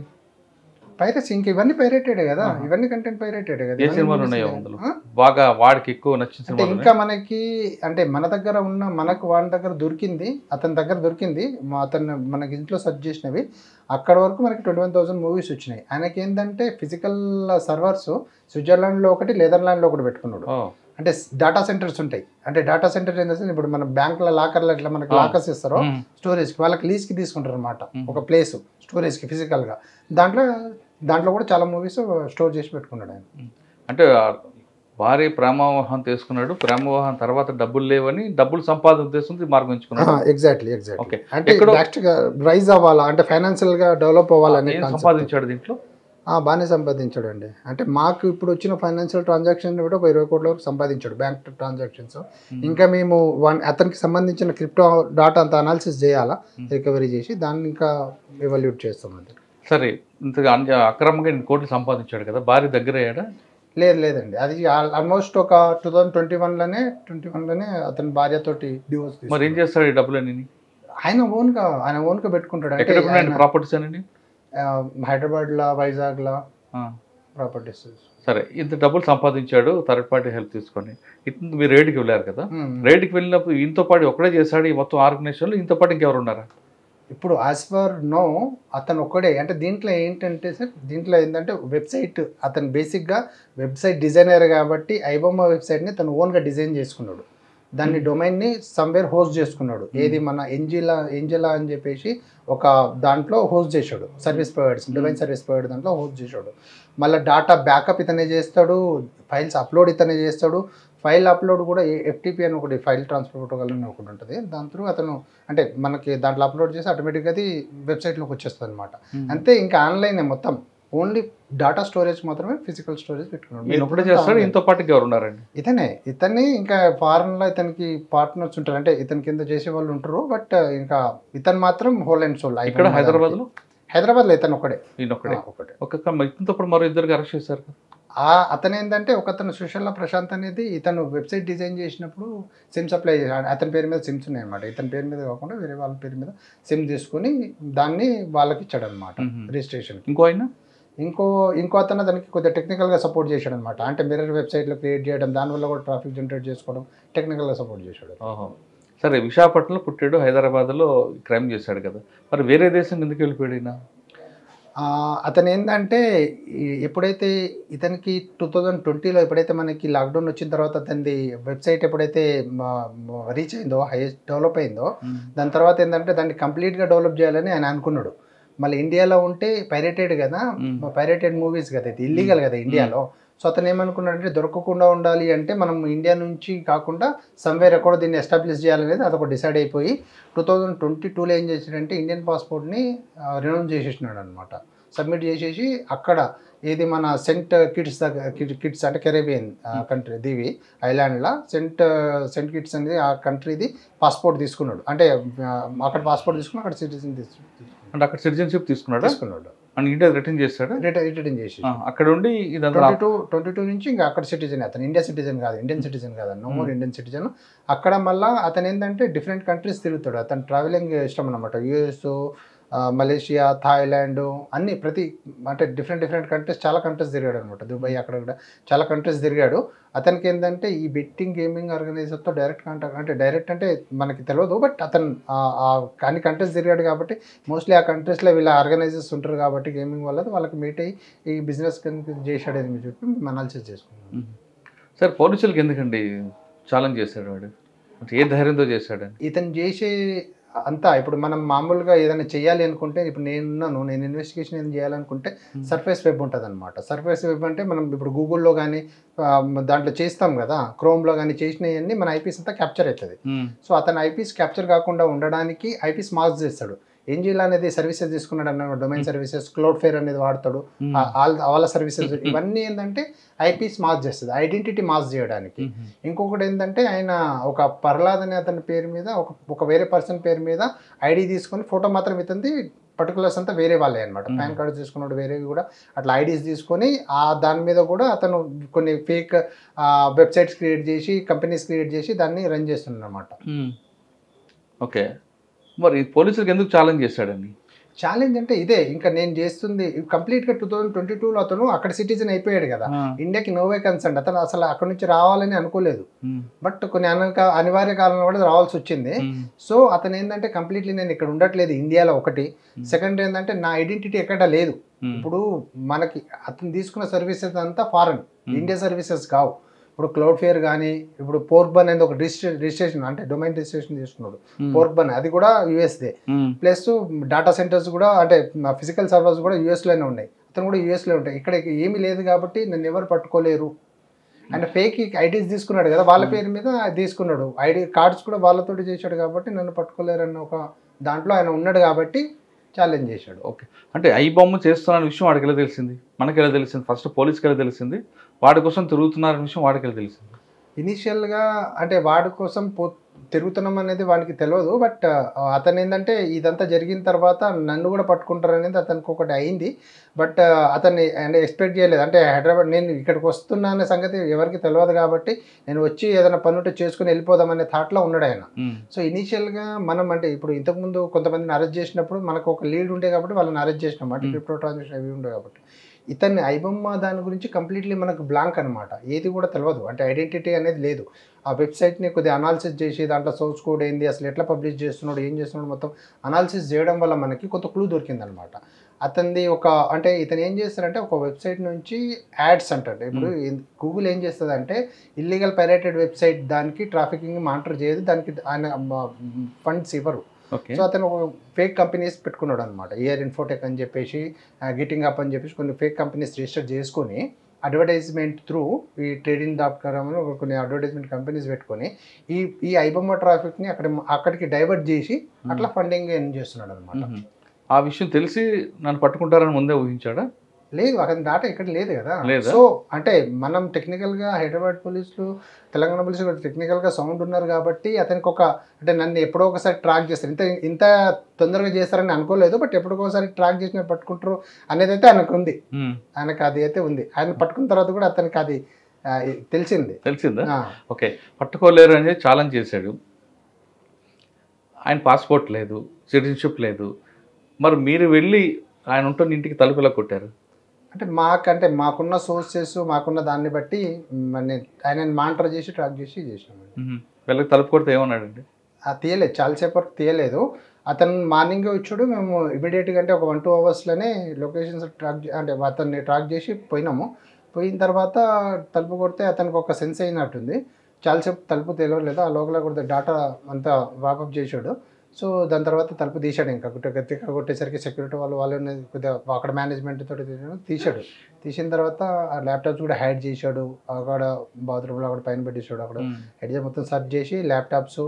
[SPEAKER 3] ఇంక ఇవన్నీ పైరేటెడ్ కదా, ఇవన్నీ కంటెంట్ పైరేటెడ్ కదా.
[SPEAKER 2] ఏ సినిమాలు ఉన్నాయో అందులో బాగా వాడికి ఎక్కువ నచ్చిన సినిమాలు?
[SPEAKER 3] ఇంకా మనకి అంటే మన దగ్గర ఉన్న మనకు వాడి దగ్గర దొరికింది, అతని దగ్గర దొరికింది, అతను మనకి ఇంట్లో సెర్చ్ చేసినవి అక్కడ వరకు మనకి 21,000 మూవీస్ వచ్చినాయి. ఆయనకి ఏంటంటే ఫిజికల్ సర్వర్స్ స్విట్జర్లాండ్లో ఒకటి, నెదర్లాండ్లో ఒకటి పెట్టుకున్నాడు. అంటే డేటా సెంటర్స్ ఉంటాయి, అంటే డేటా సెంటర్ ఏంటంటే ఇప్పుడు మన బ్యాంకుల లాకర్లు ఎట్లా మనకి లాకర్స్ ఇస్తారో స్టోరేజ్కి వాళ్ళకి లీజ్కి తీసుకుంటారు అనమాట, ఒక ప్లేస్ స్టోరేజ్కి ఫిజికల్గా. దాంట్లో కూడా చాలా మూవీస్ స్టోర్ చేసి పెట్టుకున్నాడు ఆయన.
[SPEAKER 2] అంటే భారీ ప్రేమవివాహం తీసుకున్నాడు, ప్రేమవివాహం తర్వాత డబ్బులు లేవని డబ్బులు సంపాదన ఉద్దేశంతో మార్గం ఎంచుకున్నాడు.
[SPEAKER 3] ఎగ్జాక్ట్లీ అంటే నెక్స్ట్ రైజ్ అవ్వాలా అంటే ఫైనాన్షియల్గా డెవలప్ అవ్వాలని
[SPEAKER 2] సంపాదించాడు. దీంట్లో
[SPEAKER 3] బాగానే సంపాదించాడు అండి. అంటే మాకు ఇప్పుడు వచ్చిన ఫైనాన్షియల్ ట్రాన్సాక్షన్ కూడా ఒక 20 కోట్ల వరకు సంపాదించాడు బ్యాంక్ ట్రాన్సాక్షన్స్. ఇంకా మేము అతనికి సంబంధించిన క్రిప్టో డాటా అంతా అనాలిసిస్ చేయాలా, రికవరీ చేసి దాన్ని ఇంకా ఎవాల్యూట్ చేస్తాం అంతే.
[SPEAKER 2] సరే, ఇంతగా అక్రమంగా 2 కోట్లు సంపాదించాడు కదా, భార్య దగ్గర అయ్యాడా?
[SPEAKER 3] లేదండి, అది ఆల్మోస్ట్ ఒక 2021లోనే అతని భార్యతోటి డివోర్స్.
[SPEAKER 2] మరి ఏం చేస్తాడు ఈ డబ్బులన్నీ?
[SPEAKER 3] ఆయన ఓన్గా పెట్టుకుంటాడు.
[SPEAKER 2] అంటే ప్రాపర్టీస్ అని
[SPEAKER 3] హైదరాబాద్లో, వైజాగ్లో ప్రాపర్టీస్.
[SPEAKER 2] సరే, ఇంత డబ్బులు సంపాదించాడు థర్డ్ పార్టీ హెల్ప్ తీసుకొని. మీరు రైడ్కి వెళ్ళారు కదా, రైడ్కి వెళ్ళినప్పుడు ఇంతో పాటు ఒకడే చేశాడు ఈ మొత్తం ఆర్గనైజేషన్లో, ఇంతో పాటు ఇంకెవరు ఉన్నారా?
[SPEAKER 3] ఇప్పుడు యాజ్ పర్ నో అతను ఒక్కడే. అంటే దీంట్లో ఏంటంటే సార్, దీంట్లో ఏంటంటే వెబ్సైట్ అతను బేసిక్గా వెబ్సైట్ డిజైనర్ కాబట్టి ఐబొమ్మ వెబ్సైట్ని తను ఓన్గా డిజైన్ చేసుకున్నాడు. దాన్ని డొమైన్ని సమ్వేర్ హోస్ట్ చేసుకున్నాడు. ఏది మన ఎంజిలా అని చెప్పేసి ఒక దాంట్లో హోస్ట్ చేశాడు, service providers domain service provider దాంట్లో హోస్ట్ చేశాడు. మళ్ళీ డాటా బ్యాకప్ ఇతనే చేస్తాడు, ఫైల్స్ అప్లోడ్ ఇతనే చేస్తాడు. ఫైల్ అప్లోడ్ కూడా FTP అని ఒకటి ఫైల్ ట్రాన్స్ఫర్ ప్రోటోకాల్ అని ఒకటి ఉంటుంది, దాని త్రూ అతను అంటే మనకి దాంట్లో అప్లోడ్ చేసి ఆటోమేటిక్గా అది వెబ్సైట్లోకి వచ్చేస్తుంది అనమాట. అంతే, ఇంకా ఆన్లైన్ మొత్తం ఓన్లీ డాటా స్టోరేజ్ మాత్రమే, ఫిజికల్ స్టోరేజ్ పెట్టుకున్నాడు.
[SPEAKER 2] ఇంతో పాటు ఎవరు ఉన్నారండి?
[SPEAKER 3] ఇతన్ని ఇంకా ఫారెన్లో ఇతనికి పార్ట్నర్స్ ఉంటారు, అంటే ఇతని కింద చేసే వాళ్ళు ఉంటారు. బట్ ఇంకా ఇతను మాత్రం హోల్ అండ్ సోల్.
[SPEAKER 2] ఇక్కడ హైదరాబాద్లో
[SPEAKER 3] ఇతను ఒకటే.
[SPEAKER 2] ఇతనితో పాటు మరో 2 అరెస్ట్ చేశారు.
[SPEAKER 3] అతను ఏంటంటే ఒకతను సుశల్ల ప్రశాంత్ అనేది ఇతను వెబ్సైట్ డిజైన్ చేసినప్పుడు సిమ్ సప్లై చేశాడు. అతని పేరు మీద సిమ్స్ ఉన్నాయి అనమాట, ఇతని పేరు మీద కాకుండా వేరే వాళ్ళ పేరు మీద సిమ్ తీసుకుని దాన్ని వాళ్ళకి ఇచ్చాడు అనమాట రిజిస్ట్రేషన్. ఇంకో అతను దానికి కొద్దిగా టెక్నికల్గా సపోర్ట్ చేశాడు అనమాట. అంటే మిర్రర్ వెబ్సైట్లో క్రియేట్ చేయడం, దానివల్ల కూడా ట్రాఫిక్ జనరేట్ చేసుకోవడం, టెక్నికల్గా సపోర్ట్ చేశాడు.
[SPEAKER 2] సరే, విశాఖపట్నంలో పుట్టాడు, హైదరాబాద్లో క్రైమ్ చేశాడు కదా, మరి వేరే దేశం ఎందుకు వెళ్ళిపోయాడు?
[SPEAKER 3] అతను ఏంటంటే ఎప్పుడైతే ఇతనికి 2020లో ఎప్పుడైతే మనకి లాక్డౌన్ వచ్చిన తర్వాత అతనిది వెబ్సైట్ ఎప్పుడైతే రీచ్ అయిందో, హైయెస్ట్ డెవలప్ అయిందో, దాని తర్వాత ఏంటంటే దాన్ని కంప్లీట్గా డెవలప్ చేయాలని ఆయన అనుకున్నాడు. మళ్ళీ ఇండియాలో ఉంటే పైరేటెడ్ కదా, పైరేటెడ్ మూవీస్ కదా, ఇది ఇల్లీగల్ కదా ఇండియాలో. సో అతను ఏమనుకున్నాడంటే దొరకకుండా ఉండాలి అంటే మనం ఇండియా నుంచి కాకుండా సమ్వేర్ ఎక్కడో దీన్ని ఎస్టాబ్లిష్ చేయాలనేది అదొక డిసైడ్ అయిపోయి 2022లో ఏం చేసాడంటే ఇండియన్ పాస్పోర్ట్ని రినౌన్స్ చేసేసినాడు అనమాట. సబ్మిట్ చేసేసి అక్కడ ఇది మన సెంట్ కిట్స్ అంటే కెరేబియన్ కంట్రీ దీవి ఐలాండ్లో సెంట్ కిట్స్ అనేది ఆ కంట్రీది పాస్పోర్ట్ తీసుకున్నాడు. అంటే అక్కడ పాస్పోర్ట్ తీసుకుని అక్కడ సిటిజన్
[SPEAKER 2] అంటే అక్కడ సిటిజన్షిప్ తీసుకున్నాడు అండ్ ఇండియా రిటర్న్ చేస్తాడు.
[SPEAKER 3] రిటర్న్ చేసి
[SPEAKER 2] అక్కడ ఉండి ఇదంతా
[SPEAKER 3] 22 నుంచి ఇంకా అక్కడ సిటిజన్, అతను ఇండియా సిటిజన్ కాదు, ఇండియన్ సిటిజన్ కాదు, నో మోర్ ఇండియన్ సిటిజన్. అక్కడ మళ్ళీ అతను ఏంటంటే డిఫరెంట్ కంట్రీస్ తిరుగుతాడు. అతను ట్రావెలింగ్ ఇష్టం అనమాట. యుఎస్, మలేషియా, థాయిలాండ్ అన్ని అంటే డిఫరెంట్ కంట్రీస్, చాలా కంట్రీస్ తిరిగాడు అనమాట. దుబాయ్ అక్కడ చాలా కంట్రీస్ తిరిగాడు. అతనికి ఏంటంటే ఈ బెట్టింగ్ గేమింగ్ ఆర్గనైజర్తో డైరెక్ట్ కాంటాక్ట్, అంటే డైరెక్ట్ అంటే మనకి తెలియదు, బట్ అతను అన్ని కంట్రీస్ తిరిగాడు కాబట్టి మోస్ట్లీ ఆ కంట్రీస్లో వీళ్ళ ఆర్గనైజర్స్ ఉంటారు కాబట్టి గేమింగ్ వల్ల వాళ్ళకి మీట్ అయ్యి ఈ బిజినెస్ చేశాడు అని చెప్పి మేము అనాలిసిస్ చేసుకున్నాం.
[SPEAKER 2] సార్ పోలీసులకి ఎందుకండి ఛాలెంజ్ చేశాడు వాడు? అంటే ఏ ధైర్యంతో చేశాడు?
[SPEAKER 3] ఇతను చేసే అంతా ఇప్పుడు మనం మామూలుగా ఏదైనా చేయాలి అనుకుంటే, ఇప్పుడు నేను ఇన్వెస్టిగేషన్ ఏం చేయాలనుకుంటే సర్ఫేస్ వెబ్ ఉంటుంది అనమాట. సర్ఫేస్ వెబ్ అంటే మనం ఇప్పుడు గూగుల్లో కానీ దాంట్లో చేస్తాం కదా, క్రోమ్లో కానీ చేసినవన్నీ మన ఐపీస్ అంతా క్యాప్చర్ అవుతుంది. సో అతను ఐపీస్ క్యాప్చర్ కాకుండా ఉండడానికి ఐపీస్ మాస్క్ చేస్తాడు. ఏంజిల్ అనేది సర్వీసెస్ తీసుకున్నాడు అన్న, డొమైన్ సర్వీసెస్, క్లౌడ్ ఫేర్ అనేది వాడతాడు, వాళ్ళ సర్వీసెస్ ఇవన్నీ ఏంటంటే ఐపీస్ మాస్క్ చేస్తుంది, ఐడెంటిటీ మాస్క్ చేయడానికి. ఇంకొకటి ఏంటంటే ఆయన ఒక ప్రహ్లాద్ అనే అతని పేరు మీద ఒక వేరే పర్సన్ పేరు మీద ఐడి తీసుకొని ఫోటో మాత్రం ఇతంది, పర్టికులర్స్ అంతా వేరే వాళ్ళే అనమాట. పాన్ కార్డు తీసుకున్నాడు వేరేవి కూడా, అట్లా ఐడీస్ తీసుకొని దాని మీద కూడా అతను కొన్ని ఫేక్ వెబ్సైట్స్ క్రియేట్ చేసి, కంపెనీస్ క్రియేట్ చేసి దాన్ని రన్ చేస్తున్నాడు అనమాట.
[SPEAKER 2] ఓకే, మరి పోలీసులకు ఎందుకు ఛాలెంజ్ చేశాడండి?
[SPEAKER 3] ఛాలెంజ్ అంటే ఇదే, ఇంకా నేను చేస్తుంది కంప్లీట్గా 2022లో అతను అక్కడ సిటిజన్ అయిపోయాడు కదా, ఇండియాకి నో వే కన్సర్న్, అతను అసలు అక్కడ నుంచి రావాలని అనుకోలేదు, బట్ కొన్ని అనివార్య కాలంలో కూడా రావాల్సి వచ్చింది. సో అతను ఏంటంటే కంప్లీట్లీ నేను ఇక్కడ ఉండట్లేదు ఇండియాలో ఒకటి, సెకండ్ ఏంటంటే నా ఐడెంటిటీ ఎక్కడ లేదు. ఇప్పుడు మనకి అతను తీసుకున్న సర్వీసెస్ అంతా ఫారెన్, ఇండియా సర్వీసెస్ కావు. ఇప్పుడు క్లౌడ్ ఫేర్ కానీ, ఇప్పుడు పోర్క్బన్ అనేది ఒక రిజిస్ట్రేషన్ అంటే డొమైన్ రిజిస్ట్రేషన్ తీసుకున్నాడు పోర్క్బన్, అది కూడా యూఎస్దే. ప్లస్ డేటా సెంటర్స్ కూడా అంటే ఫిజికల్ సర్వర్స్ కూడా యూఎస్లోనే ఉన్నాయి, అతను కూడా యూఎస్లో ఉంటాయి. ఇక్కడ ఏమీ లేదు కాబట్టి నన్ను ఎవరు పట్టుకోలేరు. అండ్ ఫేక్ ఐడీస్ తీసుకున్నాడు కదా, వాళ్ళ పేరు మీద తీసుకున్నాడు, ఐడి కార్డ్స్ కూడా వాళ్ళతోటి చేశాడు కాబట్టి నన్ను పట్టుకోలేరు అన్న ఒక దాంట్లో ఆయన ఉన్నాడు కాబట్టి ఛాలెంజ్ చేశాడు.
[SPEAKER 2] ఓకే, అంటే ఐ బొమ్మ చేస్తున్న విషయం వాడికి ఎలా తెలిసింది, మనకి ఎలా తెలిసింది? ఫస్ట్ పోలీస్కి ఎలా తెలిసింది? వాడి కోసం తిరుగుతున్నారనే విషయం వాడికి ఎలా తెలిసింది?
[SPEAKER 3] ఇనీషియల్గా అంటే వాడి కోసం తిరుగుతున్నాం అనేది వాడికి తెలియదు, బట్ అతను ఏంటంటే ఇదంతా జరిగిన తర్వాత నన్ను కూడా పట్టుకుంటారు అనేది అతనికి ఒకటి అయింది. బట్ అతన్ని అంటే ఎక్స్పెక్ట్ చేయలేదు, అంటే హైదరాబాద్ నేను ఇక్కడికి వస్తున్నా అనే సంగతి ఎవరికి తెలియదు కాబట్టి నేను వచ్చి ఏదైనా పని ఉంటే చేసుకుని వెళ్ళిపోదామనే థాట్లో ఉన్నాడు ఆయన. సో ఇనీషియల్గా మనం అంటే ఇప్పుడు ఇంతకుముందు కొంతమందిని అరెస్ట్ చేసినప్పుడు మనకు ఒక లీడ్ ఉండే కాబట్టి వాళ్ళని అరెస్ట్ చేసినాం, అంటే క్రిప్టో ట్రాన్సాక్షన్ అవి ఉండే కాబట్టి. ఇతన్ని ఐబొమ్మ దాని గురించి కంప్లీట్లీ మనకు బ్లాంక్ అనమాట, ఏది కూడా తెలియదు, అంటే ఐడెంటిటీ అనేది లేదు. ఆ వెబ్సైట్ని కొద్దిగా అనాలిసిస్ చేసి దాంట్లో సోర్స్ కోడ్ ఏంది, అసలు ఎట్లా పబ్లిష్ చేస్తున్నాడు, ఏం చేస్తున్నాడు మొత్తం అనాలిసిస్ చేయడం వల్ల మనకి కొంత క్లూ దొరికిందనమాట. అతనిది అంటే ఇతను ఏం చేస్తారంటే ఒక వెబ్సైట్ నుంచి యాడ్స్ అంటాడు. ఇప్పుడు గూగుల్ ఏం చేస్తుంది అంటే ఇల్లీగల్ పైరేటెడ్ వెబ్సైట్ దానికి ట్రాఫికింగ్ మానిటర్ చేయదు, దానికి ఆయన ఫండ్స్ ఇవ్వరు. సో అతను ఒక ఫేక్ కంపెనీస్ పెట్టుకున్నాడు అనమాట, ఇయర్ ఇన్ఫోటెక్ అని చెప్పేసి, గిటింగ్ అప్ అని చెప్పేసి కొన్ని ఫేక్ కంపెనీస్ రిజిస్టర్ చేసుకొని అడ్వర్టైజ్మెంట్ త్రూ ఈ ట్రేడింగ్.com కొన్ని అడ్వర్టైజ్మెంట్ కంపెనీస్ పెట్టుకొని ఈ ఐబొమ్మ ట్రాఫిక్ని అక్కడికి డైవర్ట్ చేసి అట్లా ఫండింగ్ ఎర్న్ చేస్తున్నాడు అనమాట.
[SPEAKER 2] ఆ విషయం తెలిసి నన్ను పట్టుకుంటారని ముందే ఊహించాడా?
[SPEAKER 3] లేదు, అక్కడ డాటా ఇక్కడ లేదు కదా. సో అంటే మనం టెక్నికల్గా హైదరాబాద్ పోలీసులు, తెలంగాణ పోలీసులు టెక్నికల్గా సౌండ్ ఉన్నారు కాబట్టి అతనికి అంటే నన్ను ఎప్పుడో ఒకసారి ట్రాక్ చేస్తారు, ఇంత తొందరగా చేస్తారని అనుకోలేదు, బట్ ఎప్పుడోకసారి ట్రాక్ చేసిన పట్టుకుంటారు అనేది అయితే ఆయనకు ఉంది, ఆయనకు అది అయితే ఉంది. ఆయన పట్టుకున్న తర్వాత కూడా అతనికి అది తెలిసిందా?
[SPEAKER 2] ఓకే, పట్టుకోలేరు అని ఛాలెంజ్ చేశాడు. ఆయన పాస్పోర్ట్ లేదు, సిటిజన్షిప్ లేదు, మరి మీరు వెళ్ళి ఆయన ఉంటున్న ఇంటికి తలుపులా కొట్టారు
[SPEAKER 3] అంటే మాకున్న సోర్సెస్, మాకున్న దాన్ని బట్టి ఆయన మానిటర్ చేసి ట్రాక్ చేసి చేసినాం.
[SPEAKER 2] వీళ్ళకి తలుపు కొడితే ఏమన్నాడండి?
[SPEAKER 3] తీయలేదు, చాలాసేపు వరకు తీయలేదు. అతను మార్నింగే వచ్చాడు, మేము ఇమీడియట్గా అంటే ఒక 1-2 అవర్స్లోనే లొకేషన్స్ అంటే అతన్ని ట్రాక్ చేసి పోయినాము. పోయిన తర్వాత తలుపు కొడితే అతనికి ఒక సెన్స్ అయినట్టుంది, చాలాసేపు తలుపు తెలియలేదు, ఆ లోపల కూడా డేటా అంతా వాపప్ చేశాడు. సో దాని తర్వాత తలుపు తీశాడు, ఇంకా గట్టిగా కొట్టేసరికి సెక్యూరిటీ వాళ్ళు కొద్దిగా అక్కడ మేనేజ్మెంట్ తోటి తీశాడు. తీసిన తర్వాత ఆ ల్యాప్టాప్స్ కూడా హ్యాడ్ చేశాడు, అక్కడ బాత్రూంలో అక్కడ పైన పెట్టేశాడు. అక్కడ హెడ్ మొత్తం సర్చ్ చేసి ల్యాప్టాప్స్,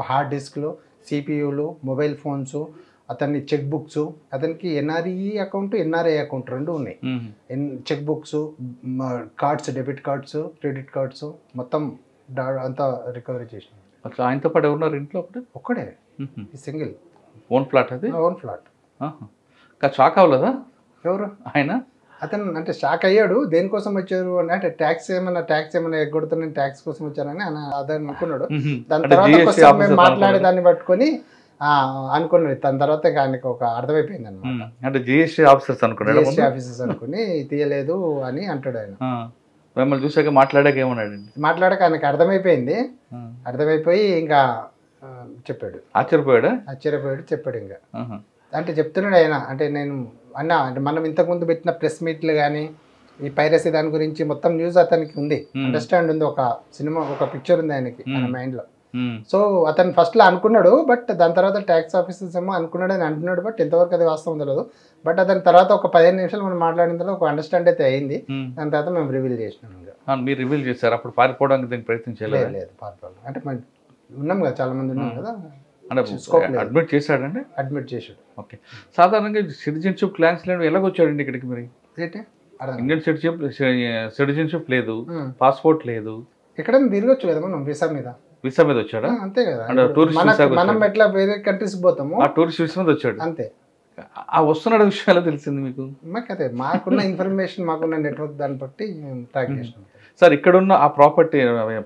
[SPEAKER 3] హార్డ్ డిస్క్లు, సిపియూలు, మొబైల్ ఫోన్స్, అతన్ని చెక్ బుక్స్, అతనికి ఎన్ఆర్ఈ అకౌంట్ ఎన్ఆర్ఐ అకౌంట్ రెండు ఉన్నాయి. Check books, cards, debit cards, credit cards మొత్తం అంతా రికవరీ చేసినాం.
[SPEAKER 2] అట్లా ఆయనతో పాటు ఎవరున్నారు ఇంట్లో అప్పుడు?
[SPEAKER 3] ఒక్కడే, సింగిల్
[SPEAKER 2] ఓన్ ఫ్లాట్ అది?
[SPEAKER 3] Own flat.
[SPEAKER 2] షాక్ అవ్వలేదా
[SPEAKER 3] ఎవరు
[SPEAKER 2] ఆయన?
[SPEAKER 3] అతను అంటే షాక్ అయ్యాడు. దేనికోసం వచ్చారు అంటే ట్యాక్స్ ఏమైనా ఎగ్గొడుతున్నాను, ట్యాక్స్ కోసం వచ్చారని అతను అనుకున్నాడు. దాని తర్వాత మేము మాట్లాడే దాన్ని పట్టుకొని అనుకున్నాడు. దాని తర్వాత ఆయనకు ఒక అర్థమైపోయింది అనమాట.
[SPEAKER 2] అంటే జిఎస్టీ ఆఫీసర్స్ అనుకున్నాడు,
[SPEAKER 3] జిఎస్టీ ఆఫీసర్స్ అనుకుని తీయలేదు అని అంటాడు ఆయన.
[SPEAKER 2] మిమ్మల్ని చూసాక మాట్లాడాక ఏమన్నాడు?
[SPEAKER 3] మాట్లాడాక ఆయనకు అర్థమైపోయి ఇంకా చెప్పాడు. ఆశ్చర్యపోయాడు చెప్పాడు. ఇంకా అంటే చెప్తున్నాడు ఆయన, అంటే నేను అంటే మనం ఇంతకుముందు పెట్టిన ప్రెస్ మీట్లు కానీ ఈ పైరసీ దాని గురించి మొత్తం న్యూస్ అతనికి ఉంది, అండర్స్టాండ్ ఉంది. ఒక సినిమా, ఒక పిక్చర్ ఉంది ఆయనకి ఆయన మైండ్లో. సో అతను ఫస్ట్లో అనుకున్నాడు, బట్ దాని తర్వాత ట్యాక్స్ ఆఫీసర్స్ ఏమో అనుకున్నాడు అని అంటున్నాడు. బట్ ఎంతవరకు అది వాస్తవం తెలియదు. బట్ అతని తర్వాత ఒక 15 నిమిషాలు మనం మాట్లాడిన తర్వాత ఒక అండర్స్టాండ్ అయితే అయింది. దాని తర్వాత మేము రివీల్ చేసినాం.
[SPEAKER 2] మీరు రివీల్ చేశారు? అప్పుడు పారిపోవడానికి దీనికి ప్రయత్నం చేయలేదు?
[SPEAKER 3] లేదు, పారిపోవడం అంటే మనం ఉన్నాం కదా, చాలా మంది ఉన్నాం కదా.
[SPEAKER 2] అడ్మిట్ చేశాడండి? అడ్మిట్ చేశాడు. ఓకే. సాధారణంగా సిటిజన్షిప్ క్లాన్స్ లేని ఎలాగొచ్చాడండి ఇక్కడికి? మరి ఇండియన్ సిటిజన్షిప్ లేదు, పాస్పోర్ట్ లేదు,
[SPEAKER 3] ఎక్కడైనా తిరగొచ్చు కదా మనం వీసా మీద
[SPEAKER 2] వచ్చాడా?
[SPEAKER 3] అంతే కదా.
[SPEAKER 2] మనం
[SPEAKER 3] ఎట్లా వేరే కంట్రీస్ పోతాము,
[SPEAKER 2] ఆ టూరిస్ట్ వీసా మీద వచ్చాడు
[SPEAKER 3] అంతే.
[SPEAKER 2] ఆ వస్తున్న విషయాలు తెలిసింది మీకు?
[SPEAKER 3] అదే మాకున్న ఇన్ఫర్మేషన్, మాకున్న నెట్వర్క్ దాన్ని బట్టి ట్రాక్ చేసినాం.
[SPEAKER 2] సార్, ఇక్కడున్న ఆ ప్రాపర్టీ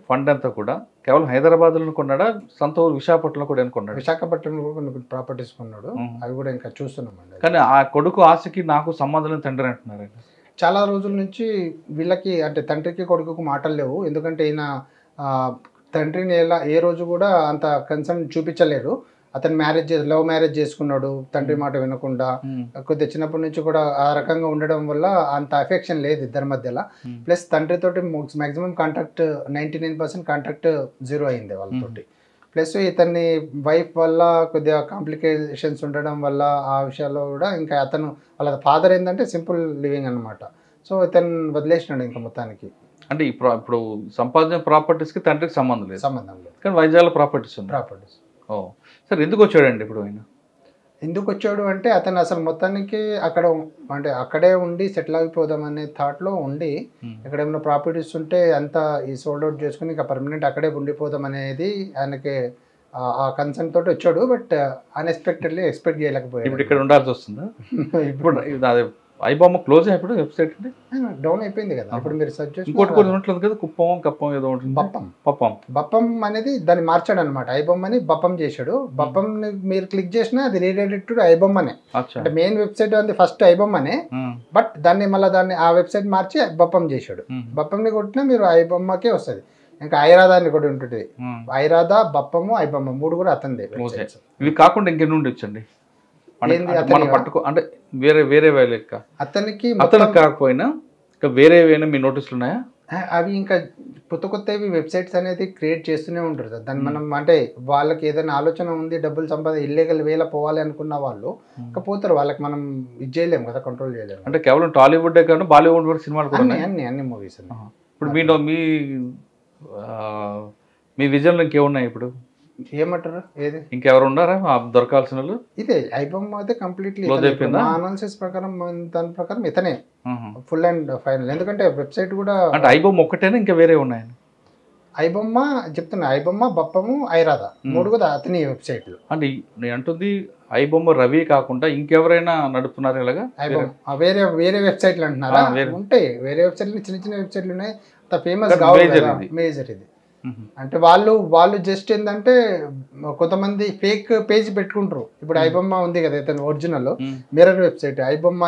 [SPEAKER 2] ఫండ్ అంతా కూడా కేవలం హైదరాబాద్లో కొన్నాడా, సొంత ఊరు విశాఖపట్నంలో కూడా కొన్నాడు?
[SPEAKER 3] విశాఖపట్నంలో కూడా కొన్ని ప్రాపర్టీస్ కొన్నాడు, అవి కూడా ఇంకా చూస్తున్నామండి.
[SPEAKER 2] కానీ ఆ కొడుకు ఆశకి నాకు సంబంధం తండ్రి అంటున్నారు.
[SPEAKER 3] చాలా రోజుల నుంచి వీళ్ళకి అంటే తండ్రికి కొడుకుకు మాటలు లేవు. ఎందుకంటే ఈయన తండ్రిని ఏ రోజు కూడా అంత కన్సర్న్ చూపించలేరు. అతను లవ్ మ్యారేజ్ చేసుకున్నాడు, తండ్రి మాట వినకుండా. కొద్దిగా చిన్నప్పటి నుంచి కూడా ఆ రకంగా ఉండడం వల్ల అంత అఫెక్షన్ లేదు ఇద్దరి మధ్యలో. ప్లస్ తండ్రితోటి మ్యాక్సిమం కాంటాక్ట్ 99% కాంటాక్ట్ 0 అయింది వాళ్ళతోటి. ప్లస్ ఇతన్ని వైఫ్ వల్ల కొద్దిగా కాంప్లికేషన్స్ ఉండడం వల్ల ఆ విషయాల్లో కూడా ఇంకా అతను వాళ్ళ ఫాదర్ ఏంటంటే సింపుల్ లివింగ్ అనమాట. సో ఇతను వదిలేసినాడు ఇంకా మొత్తానికి.
[SPEAKER 2] అంటే ఇప్పుడు సంపాదించిన ప్రాపర్టీస్కి తండ్రికి సంబంధం లేదు, కానీ వైజాగ్లో ప్రాపర్టీస్. ఓ సార్, ఎందుకు వచ్చాడండి ఇప్పుడు ఆయన?
[SPEAKER 3] ఎందుకు వచ్చాడు అంటే అతను అసలు మొత్తానికి అక్కడే ఉండి సెటిల్ అయిపోదాం అనే థాట్లో ఉండి, ఇక్కడ ఏమైనా ప్రాపర్టీస్ ఉంటే అంతా ఈ సోల్డ్ అవుట్ చేసుకుని ఇంకా పర్మనెంట్ అక్కడే ఉండిపోదాం అనేది ఆయనకి ఆ కన్సర్న్ తోటి వచ్చాడు. బట్ అన్ఎక్స్పెక్టెడ్లీ ఎక్స్పెక్ట్ చేయలేకపోయాడు.
[SPEAKER 2] ఇప్పుడు ఇక్కడ ఉండాల్సి వస్తుందా? ఇప్పుడు ఐబొమ్మ క్లోజ్ అయిపోయి వెబ్సైట్
[SPEAKER 3] డౌన్ అయిపోయింది కదా. ఇప్పుడు మీరు సెర్చ్ చేసి
[SPEAKER 2] ఇంకోటి కూడా ఉంటుంది కదా, కప్పం ఏదో ఉంటుంది,
[SPEAKER 3] బప్పం అనేది దాన్ని మార్చాడు అనమాట. ఐబొమ్మ అని బప్పం చేశాడు. బప్పం మీరు క్లిక్ చేసినా అది రీడైరెక్ట్ టు ఐబొమ్మనే. అంటే మెయిన్ వెబ్సైట్ ఉంది ఫస్ట్ ఐబొమ్మనే, బట్ దాన్ని ఆ వెబ్సైట్ మార్చి బప్పం చేశాడు. బప్పంని కొట్టినా మీరు ఐబొమ్మకే వస్తుంది. ఇంకా ఐరాధా అని కూడా ఉంటుంది. ఐరాధా, బప్పము, ఐబొమ్మ 3 కూడా అతనిదే.
[SPEAKER 2] ఇవి కాకుండా ఇంకెన్ని ఉండొచ్చండి పట్టుకో? అంటే వేరే లెక్క అతనికి కాకపోయినా ఇంకా వేరే మీ నోటీసులు ఉన్నాయా?
[SPEAKER 3] అవి ఇంకా కొత్తవి వెబ్సైట్స్ అనేది క్రియేట్ చేస్తూనే ఉంటారు సార్. దాన్ని మనం అంటే వాళ్ళకి ఏదైనా ఆలోచన ఉంది, డబ్బులు ఇల్లీగల్ వేల పోవాలి అనుకున్న వాళ్ళు ఇంకా పోతారు. వాళ్ళకి మనం ఇది చేయలేము కదా, కంట్రోల్ చేయలేము.
[SPEAKER 2] అంటే కేవలం టాలీవుడ్ కానీ బాలీవుడ్ సినిమాలు కూడా
[SPEAKER 3] అన్ని మూవీస్.
[SPEAKER 2] ఇప్పుడు మీ విజన్లో ఇంకేమున్నాయి ఇప్పుడు?
[SPEAKER 3] ఏమంటారు, ఏది
[SPEAKER 2] ఇంకెవరు ఉన్నారా దొరకాల్సిన వాళ్ళు?
[SPEAKER 3] ఇదే ఐబొమ్మ అయితే కంప్లీట్లీ అనాలిసిస్ ప్రకారం, దాని ప్రకారం ఇతనే ఫుల్ అండ్ ఫైనల్. ఎందుకంటే వెబ్సైట్ కూడా
[SPEAKER 2] అంటే ఐబొమ్మ ఒక్కటేనా ఇంకా వేరే ఉన్నాయి?
[SPEAKER 3] ఐబొమ్మ చెప్తున్నా, ఐబొమ్మ, బప్పము, ఐరాధా 3 కూడా అతని వెబ్సైట్లు.
[SPEAKER 2] అంటే నేను అంటుంది ఐబొమ్మ రవి కాకుండా ఇంకెవరైనా నడుపుతున్నారు ఇలాగా?
[SPEAKER 3] ఐబొమ్మ వేరే వెబ్సైట్లు అంటున్నారా? ఉంటాయి వేరే వెబ్సైట్లు, చిన్న వెబ్సైట్లు ఉన్నాయి. ఫేమస్ మేజర్ ఇది. అంటే వాళ్ళు జస్ట్ ఏంటంటే కొంతమంది ఫేక్ పేజ్ పెట్టుకుంటారు. ఇప్పుడు ఐబొమ్మ ఉంది కదా ఇతను ఒరిజినల్ మిర్రర్ వెబ్సైట్, ఐబొమ్మ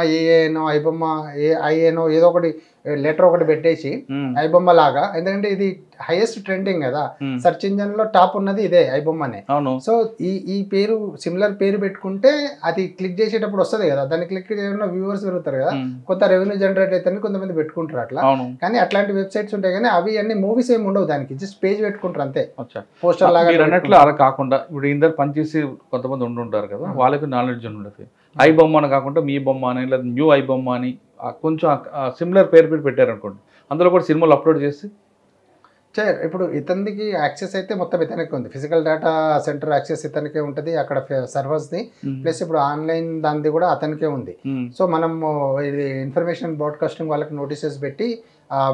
[SPEAKER 3] ఐఏనో ఏదో ఒకటి లెటర్ ఒకటి పెట్టేసి ఐబొమ్మ లాగా. ఎందుకంటే ఇది హైయెస్ట్ ట్రెండింగ్ కదా, సెర్చ్ ఇంజన్ లో టాప్ ఉన్నది ఇదే ఐబొమ్మనే. సో ఈ పేరు సిమిలర్ పేరు పెట్టుకుంటే అది క్లిక్ చేసేటప్పుడు వస్తుంది కదా, దాన్ని క్లిక్ చేయడం వ్యూవర్స్ పెరుగుతారు కదా, కొంత రెవెన్యూ జనరేట్ అవుతుంది, కొంతమంది పెట్టుకుంటారు అట్లా. కానీ అట్లాంటి వెబ్సైట్స్ ఉంటాయి కానీ అవి అన్ని మూవీస్ ఏమి ఉండవు, దానికి జస్ట్ పేజ్ పెట్టుకుంటారు అంతే, పోస్టర్ లాగా
[SPEAKER 2] అన్నట్లు. అలా కాకుండా ఇప్పుడు ఇందరు పనిచేసి కొంతమంది ఉండుంటారు కదా, వాళ్ళకి నాలెడ్జ్ ఉండదు. ఐబొమ్మ అని కాకుండా మీ బొమ్మ అని, లేదా న్యూ ఐబొమ్మ అని కొంచెం సిమిలర్ పేరు పెట్టారు అనుకోండి, అందులో కూడా సినిమాలు అప్లోడ్ చేసి
[SPEAKER 3] ఇప్పుడు ఇతనికి యాక్సెస్ అయితే మొత్తం ఇతనికి ఉంది. ఫిజికల్ డేటా సెంటర్ యాక్సెస్ ఇతనికే ఉంటుంది, అక్కడ సర్వర్స్ది ప్లస్ ఇప్పుడు ఆన్లైన్ దానిది కూడా అతనికే ఉంది. సో మనము ఇది ఇన్ఫర్మేషన్ బ్రాడ్కాస్టింగ్ వాళ్ళకి నోటీసెస్ పెట్టి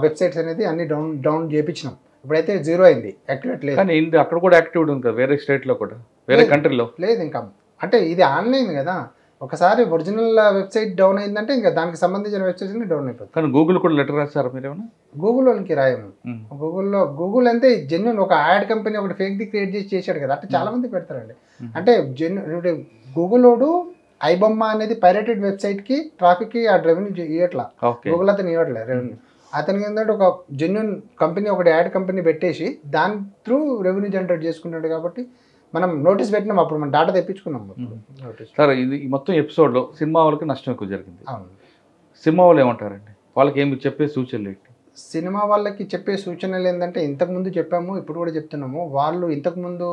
[SPEAKER 3] వెబ్సైట్స్ అనేది అన్ని డౌన్ చేయించినాం. ఇప్పుడైతే 0 అయింది, యాక్టివేట్ లేదు.
[SPEAKER 2] కానీ అక్కడ కూడా యాక్టివ్ ఉంది కదా, వేరే స్టేట్లో కూడా, వేరే కంట్రీలో
[SPEAKER 3] లేదు ఇంకా. అంటే ఇది ఆన్లైన్ కదా, ఒకసారి ఒరిజినల్ వెబ్సైట్ డౌన్ అయిందంటే ఇంకా దానికి సంబంధించిన వెబ్సైట్స్ అన్ని డౌన్ అయిపోతుంది.
[SPEAKER 2] కానీ గూగుల్ కూడా లెటర్ రాస్తారా మీరు ఏమన్నా?
[SPEAKER 3] గూగుల్లోనికి రాయము. గూగుల్ అంటే జెన్యున్ ఒక యాడ్ కంపెనీ ఒకటి ఫేక్ది క్రియేట్ చేశాడు కదా, అట్లా చాలా మంది పెడతారండి. అంటే గూగులోడు ఐబొమ్మ అనేది పైరేటెడ్ వెబ్సైట్కి ట్రాఫిక్కి ఆ రెవెన్యూ ఇవ్వట్లా, గూగుల్ అతను ఇవ్వట్లే రెవెన్యూ. అతనికి ఏంటంటే ఒక జెన్యున్ కంపెనీ ఒకటి యాడ్ కంపెనీ పెట్టేసి దాని త్రూ రెవెన్యూ జనరేట్ చేసుకుంటాడు. కాబట్టి మనం నోటీస్ పెట్టినాం, అప్పుడు మనం డాటా తెప్పించుకున్నాం నోటీస్.
[SPEAKER 2] సరే, ఇది ఈ మొత్తం ఎపిసోడ్లో సినిమా వాళ్ళకి నష్టం ఎక్కువ జరిగింది.
[SPEAKER 3] అవును.
[SPEAKER 2] సినిమా వాళ్ళు ఏమంటారండి, వాళ్ళకి ఏమి చెప్పే సూచనలు ఏంటి?
[SPEAKER 3] సినిమా వాళ్ళకి చెప్పే సూచనలు ఏంటంటే ఇంతకుముందు చెప్పాము, ఇప్పుడు కూడా చెప్తున్నాము. వాళ్ళు ఇంతకుముందు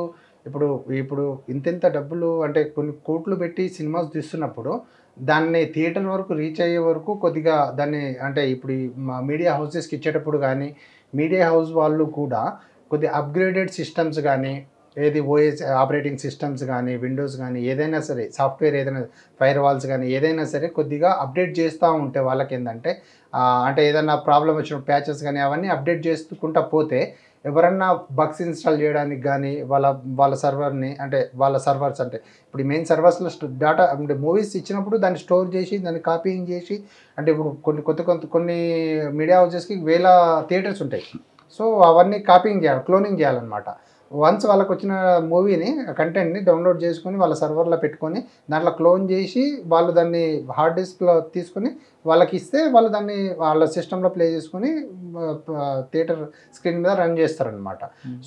[SPEAKER 3] ఇప్పుడు ఇంత డబ్బులు అంటే కొన్ని కోట్లు పెట్టి సినిమాస్ తీస్తున్నప్పుడు దాన్ని థియేటర్ వరకు రీచ్ అయ్యే వరకు కొద్దిగా దాన్ని అంటే ఇప్పుడు మీడియా హౌసెస్కి ఇచ్చేటప్పుడు కానీ మీడియా హౌస్ వాళ్ళు కూడా కొద్దిగా అప్గ్రేడెడ్ సిస్టమ్స్ కానీ ఏది ఓఎస్ ఆపరేటింగ్ సిస్టమ్స్ కానీ విండోస్ కానీ ఏదైనా సరే సాఫ్ట్వేర్ ఏదైనా ఫైర్ వాల్స్ కానీ ఏదైనా సరే కొద్దిగా అప్డేట్ చేస్తూ ఉంటే వాళ్ళకి ఏంటంటే అంటే ఏదైనా ప్రాబ్లం వచ్చిన ప్యాచెస్ కానీ అవన్నీ అప్డేట్ చేసుకుంటా పోతే ఎవరన్నా బగ్స్ ఇన్స్టాల్ చేయడానికి కానీ వాళ్ళ సర్వర్ని అంటే వాళ్ళ సర్వర్స్ అంటే ఇప్పుడు మెయిన్ సర్వర్స్లో డేటా అంటే మూవీస్ ఇచ్చినప్పుడు దాన్ని స్టోర్ చేసి దాన్ని కాపీయింగ్ చేసి అంటే ఇప్పుడు కొన్ని మీడియా హౌసెస్కి 1000 థియేటర్స్ ఉంటాయి. సో అవన్నీ కాపీయింగ్ చేయాలి, క్లోనింగ్ చేయాలన్నమాట. వన్స్ వాళ్ళకి వచ్చిన మూవీని కంటెంట్ని డౌన్లోడ్ చేసుకొని వాళ్ళ సర్వర్లో పెట్టుకొని దాంట్లో క్లోన్ చేసి వాళ్ళు దాన్ని హార్డ్ డిస్క్లో తీసుకొని వాళ్ళకి ఇస్తే వాళ్ళు దాన్ని వాళ్ళ సిస్టంలో ప్లే చేసుకొని థియేటర్ స్క్రీన్ మీద రన్ చేస్తారనమాట.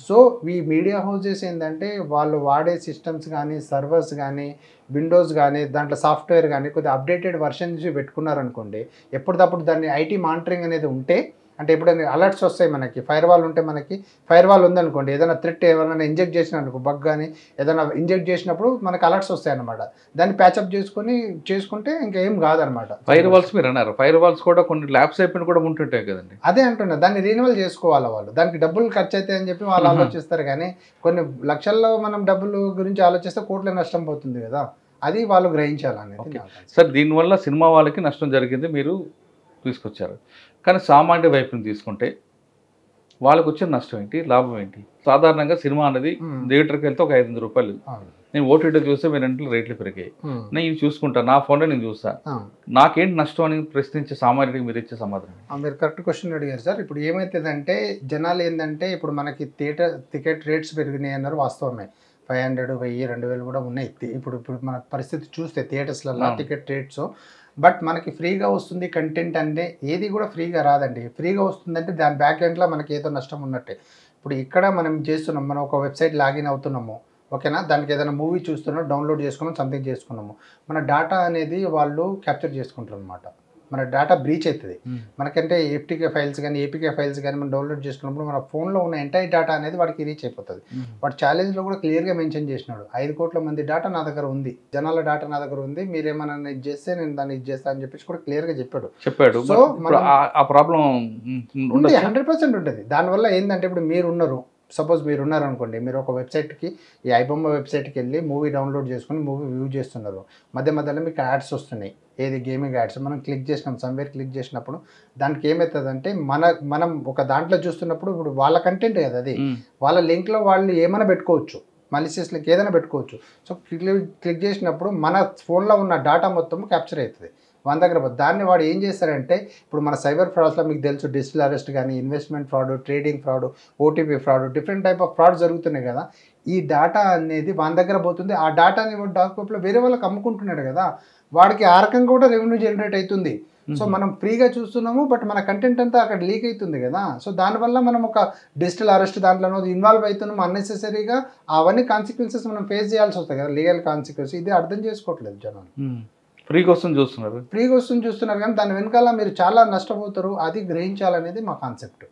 [SPEAKER 3] సో ఈ మీడియా హౌసెస్ ఏంటంటే వాళ్ళు వాడే సిస్టమ్స్ కానీ సర్వర్స్ కానీ విండోస్ కానీ దాంట్లో సాఫ్ట్వేర్ కానీ కొద్దిగా అప్డేటెడ్ వర్షన్స్ పెట్టుకున్నారనుకోండి, ఎప్పటికప్పుడు దాన్ని ఐటీ మానిటరింగ్ అనేది ఉంటే అంటే ఎప్పుడైనా అలర్ట్స్ వస్తాయి మనకి, ఫైర్ వాల్ ఉంటే మనకి ఫైర్ వాల్ ఉందనుకోండి, ఏదైనా థ్రెట్ ఎవరైనా ఇంజెక్ట్ చేసిన అనుకో బగ్ కానీ ఏదైనా ఇంజెక్ట్ చేసినప్పుడు మనకి అలర్ట్స్ వస్తాయి అనమాట. దాన్ని ప్యాచప్ చేసుకుంటే ఇంకేం కాదనమాట.
[SPEAKER 2] ఫైర్ వాల్స్ మీరు అన్నారు, ఫైర్ వాల్స్ కూడా కొన్ని ల్యాబ్స్ అయిపోయిన కూడా ఉంటుంటాయి కదండి.
[SPEAKER 3] అదే అంటున్నా, దాన్ని రీనివల్ చేసుకోవాలి వాళ్ళు. దానికి డబ్బులు ఖర్చు అవుతాయి అని చెప్పి వాళ్ళు ఆలోచిస్తారు, కానీ కొన్ని లక్షల్లో మనం డబ్బులు గురించి ఆలోచిస్తే కోట్ల నష్టం పోతుంది కదా, అది వాళ్ళు గ్రహించాలనేది.
[SPEAKER 2] సార్, దీనివల్ల సినిమా వాళ్ళకి నష్టం జరిగింది మీరు తీసుకొచ్చారు, కానీ సామాన్య వైపుని తీసుకుంటే వాళ్ళకు వచ్చిన నష్టం ఏంటి, లాభం ఏంటి? సాధారణంగా సినిమా అనేది థియేటర్కి వెళ్తే ఒక 500 రూపాయలు, నేను ఓటీటీ చూస్తే మీరు ఇంట్లో రేట్లు పెరిగాయి, నేను ఇవి చూసుకుంటా, నా ఫోన్లో నేను చూస్తా, నాకేంటి నష్టం అని ప్రశ్నించే సామాన్యుడికి మీరు ఇచ్చే సమాధానం?
[SPEAKER 3] మీరు కరెక్ట్ క్వశ్చన్ అడిగారు సార్. ఇప్పుడు ఏమవుతుందంటే జనాలు ఏంటంటే ఇప్పుడు మనకి టికెట్ రేట్స్ పెరిగినాయి అన్నారు, వాస్తవమే. 500, 1000, 2000 కూడా ఉన్నాయి. ఇప్పుడు మన పరిస్థితి చూస్తే థియేటర్స్లలో టికెట్ రేట్స్. బట్ మనకి ఫ్రీగా వస్తుంది కంటెంట్ అంటే ఏది కూడా ఫ్రీగా రాదండి. ఫ్రీగా వస్తుందంటే దాని బ్యాక్ ఎండ్లో మనకి ఏదో నష్టం ఉన్నట్టే. ఇప్పుడు ఇక్కడ మనం చేస్తున్నాం, మనం ఒక వెబ్సైట్ లాగిన్ అవుతున్నాము, ఓకేనా, దానికి ఏదైనా మూవీ చూస్తున్నాం, డౌన్లోడ్ చేసుకున్నాం, సంథింగ్ చేసుకున్నాము, మన డేటా అనేది వాళ్ళు క్యాప్చర్ చేసుకుంటారు అనమాట. మన డేటా బ్రీచ్ అవుతుంది. మనకంటే ఎఫ్టీకే ఫైల్స్ కానీ ఏపీకే ఫైల్స్ కానీ మనం డౌన్లోడ్ చేసుకున్నప్పుడు మన ఫోన్లో ఉన్న ఎంటైర్ డేటా అనేది వాడికి రీచ్ అయిపోతుంది. వాడు ఛాలెంజ్లో కూడా క్లియర్గా మెన్షన్ చేసినాడు, 5 కోట్ల మంది డేటా నా దగ్గర ఉంది, జనాల డేటా నా దగ్గర ఉంది, మీరేమన్నా ఇది చేస్తే నేను దాన్ని ఇది చేస్తా అని చెప్పేసి కూడా క్లియర్గా చెప్పాడు. సో
[SPEAKER 2] ఆ ప్రాబ్లం
[SPEAKER 3] 100% ఉంటుంది. దానివల్ల ఏంటంటే ఇప్పుడు మీరున్నారు, సపోజ్ మీరు ఉన్నారనుకోండి, మీరు ఒక వెబ్సైట్కి ఈ ఐబొమ్మ వెబ్సైట్కి వెళ్ళి మూవీ డౌన్లోడ్ చేసుకుని మూవీ వ్యూ చేస్తున్నారు, మధ్యలో మీకు యాడ్స్ వస్తున్నాయి, ఏది గేమింగ్ యాడ్స్. మనం క్లిక్ చేసినాం, సమ్వేర్ క్లిక్ చేసినప్పుడు దానికి ఏమవుతుందంటే మనం ఒక దాంట్లో చూస్తున్నప్పుడు ఇప్పుడు వాళ్ళ కంటెంట్ కదా అది, వాళ్ళ లింక్లో వాళ్ళు ఏమైనా పెట్టుకోవచ్చు, మలిసియస్ లింక్ ఏదైనా పెట్టుకోవచ్చు. సో క్లిక్ చేసినప్పుడు మన ఫోన్లో ఉన్న డేటా మొత్తం క్యాప్చర్ అవుతుంది మన దగ్గర. దాన్ని వాడు ఏం చేస్తారంటే ఇప్పుడు మన సైబర్ ఫ్రాడ్స్లో మీకు తెలుసు, డిజిటల్ అరెస్ట్ కానీ, investment fraud, trading fraud, OTP fraud, different type of fraud జరుగుతున్నాయి కదా. ఈ డేటా అనేది మన దగ్గర పోతుంది. ఆ డేటాని డాక్యుమెంట్లో వేరే వాళ్ళకి అమ్ముకుంటున్నాడు కదా, వాడికి ఆ రకంగా కూడా రెవెన్యూ జనరేట్ అవుతుంది. సో మనం ఫ్రీగా చూస్తున్నాము, బట్ మన కంటెంట్ అంతా అక్కడ లీక్ అవుతుంది కదా. సో దానివల్ల మనం ఒక డిజిటల్ అరెస్ట్ దాంట్లో ఇన్వాల్వ్ అవుతున్నాము అన్నెసెసరీగా. అవన్నీ కాన్సిక్వెన్సెస్ మనం ఫేస్ చేయాల్సి వస్తాయి కదా, లీగల్ కాన్సిక్వెన్స్. ఇది అర్థం చేసుకోవట్లేదు జనాలు.
[SPEAKER 2] ఫ్రీగా వస్తుంది
[SPEAKER 3] చూస్తున్నారు కానీ దాని వెనకాల మీరు చాలా నష్టపోతారు, అది గ్రహించాలనేది మా కాన్సెప్ట్.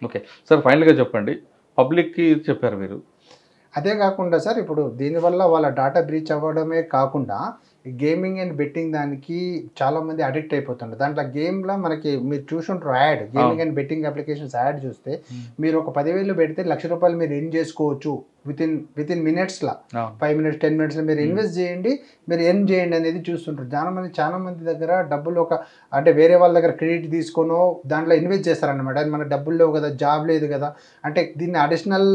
[SPEAKER 2] ఓకే సార్, ఫైనల్గా చెప్పండి, పబ్లిక్కి చెప్పారు మీరు.
[SPEAKER 3] అదే కాకుండా సార్ ఇప్పుడు దీనివల్ల వాళ్ళ డేటా బ్రీచ్ అవ్వడమే కాకుండా గేమింగ్ అండ్ బెట్టింగ్ దానికి చాలా మంది అడిక్ట్ అయిపోతుంటారు. దాంట్లో గేమ్లో మనకి మీరు చూసుంటారు add, gaming and betting applications add చూస్తే మీరు ఒక 10,000 పెడితే ₹1,00,000 మీరు ఎర్న్ చేసుకోవచ్చు విత్ ఇన్ మినిట్స్లో, 5 minutes 10 minutesలో మీరు ఇన్వెస్ట్ చేయండి, మీరు ఎర్న్ చేయండి అనేది చూస్తుంటారు. చాలా మంది దగ్గర డబ్బులు అంటే వేరే వాళ్ళ దగ్గర క్రెడిట్ తీసుకోనో దాంట్లో ఇన్వెస్ట్ చేస్తారనమాట. అది మనకు డబ్బులు లేవు కదా, జాబ్ లేదు కదా, అంటే దీన్ని అడిషనల్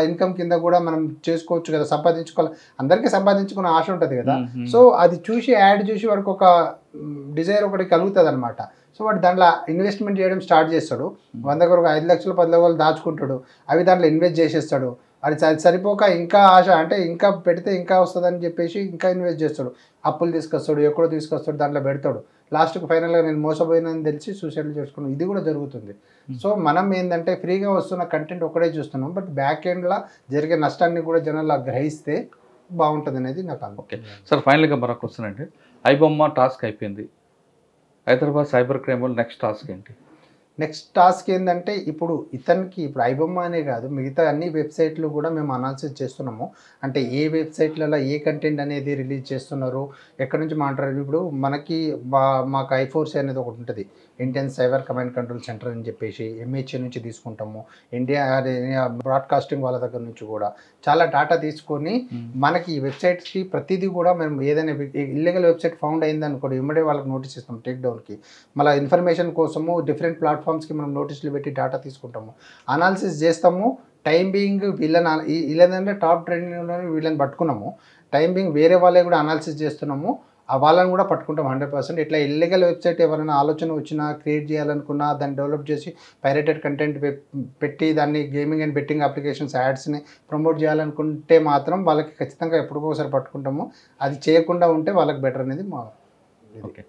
[SPEAKER 3] ఇన్కమ్ కింద కూడా మనం చేసుకోవచ్చు కదా, సంపాదించుకోవాలి, అందరికీ సంపాదించుకునే ఆశ ఉంటుంది కదా. సో అది చూసి యాడ్ చూసి వాడికి ఒక డిజైర్ ఒకటి కలుగుతుంది అనమాట. సో వాడు దాంట్లో ఇన్వెస్ట్మెంట్ చేయడం స్టార్ట్ చేస్తాడు. 100 ఒక 5 లక్షలు 10 లక్షలు దాచుకుంటాడు, అవి దాంట్లో ఇన్వెస్ట్ చేసేస్తాడు. అది సరిపోక ఇంకా ఆశ, అంటే ఇంకా పెడితే ఇంకా వస్తుందని చెప్పేసి ఇంకా ఇన్వెస్ట్ చేస్తాడు, అప్పులు తీసుకొస్తాడు, ఎక్కడో తీసుకొస్తాడు, దాంట్లో పెడతాడు. లాస్ట్కి ఫైనల్గా నేను మోసపోయినని తెలిసి సూసైడ్ చేసుకున్నాను. ఇది కూడా జరుగుతుంది. సో మనం ఏంటంటే ఫ్రీగా వస్తున్న కంటెంట్ ఒకటే చూస్తున్నాం, బట్ బ్యాక్ ఎండ్లో జరిగే నష్టాన్ని కూడా జనాలు గ్రహిస్తే బాగుంటుంది అనేది నాకు అనుభవం.
[SPEAKER 2] ఓకే సార్, ఫైనల్గా మరొక క్వశ్చన్ అంటే ఐబొమ్మ టాస్క్ అయిపోయింది, హైదరాబాద్ సైబర్ క్రైమ్ వాళ్ళు నెక్స్ట్ టాస్క్ ఏంటి?
[SPEAKER 3] నెక్స్ట్ టాస్క్ ఏంటంటే ఇప్పుడు ఐబొమ్మ అనే కాదు, మిగతా అన్ని వెబ్సైట్లు కూడా మేము అనాలిసిస్ చేస్తున్నాము. అంటే ఏ వెబ్సైట్లలో ఏ కంటెంట్ అనేది రిలీజ్ చేస్తున్నారు, ఎక్కడి నుంచి మాట్లాడారు. ఇప్పుడు మనకి మాకు I4C అనేది ఒకటి ఉంటుంది, Indian cyber command control centre అని చెప్పేసి MHA నుంచి తీసుకుంటాము. ఇండియా బ్రాడ్కాస్టింగ్ వాళ్ళ దగ్గర నుంచి కూడా చాలా డేటా తీసుకొని మనకి ఈ వెబ్సైట్స్కి ప్రతిదీ కూడా మేము ఏదైనా ఇల్లీగల్ వెబ్సైట్ ఫౌండ్ అయిందనుకోండి ఇమ్మడే వాళ్ళకి నోటీస్ ఇస్తాం, టేక్ డౌన్కి. మళ్ళీ ఇన్ఫర్మేషన్ కోసము డిఫరెంట్ ప్లాట్ఫామ్స్కి మనం నోటీసులు పెట్టి డేటా తీసుకుంటాము, అనాలిసిస్ చేస్తాము. టైం బీయింగ్ వీళ్ళంటే టాప్ ట్రెండింగ్లో వీళ్ళని పట్టుకున్నాము. టైం బీయింగ్ వేరే వాళ్ళే కూడా అనాలిసిస్ చేస్తున్నాము, వాళ్ళని కూడా పట్టుకుంటాం 100%. ఇట్లా ఇల్లీగల్ వెబ్సైట్ ఎవరైనా ఆలోచన వచ్చినా, క్రియేట్ చేయాలనుకున్నా, దాన్ని డెవలప్ చేసి పైరేటెడ్ కంటెంట్ పెట్టి దాన్ని గేమింగ్ అండ్ బెట్టింగ్ అప్లికేషన్స్ యాడ్స్ని ప్రమోట్ చేయాలనుకుంటే మాత్రం వాళ్ళకి ఖచ్చితంగా ఎప్పటికోసారి పట్టుకుంటాము. అది చేయకుండా ఉంటే వాళ్ళకి బెటర్ అనేది మా.
[SPEAKER 2] ఓకే,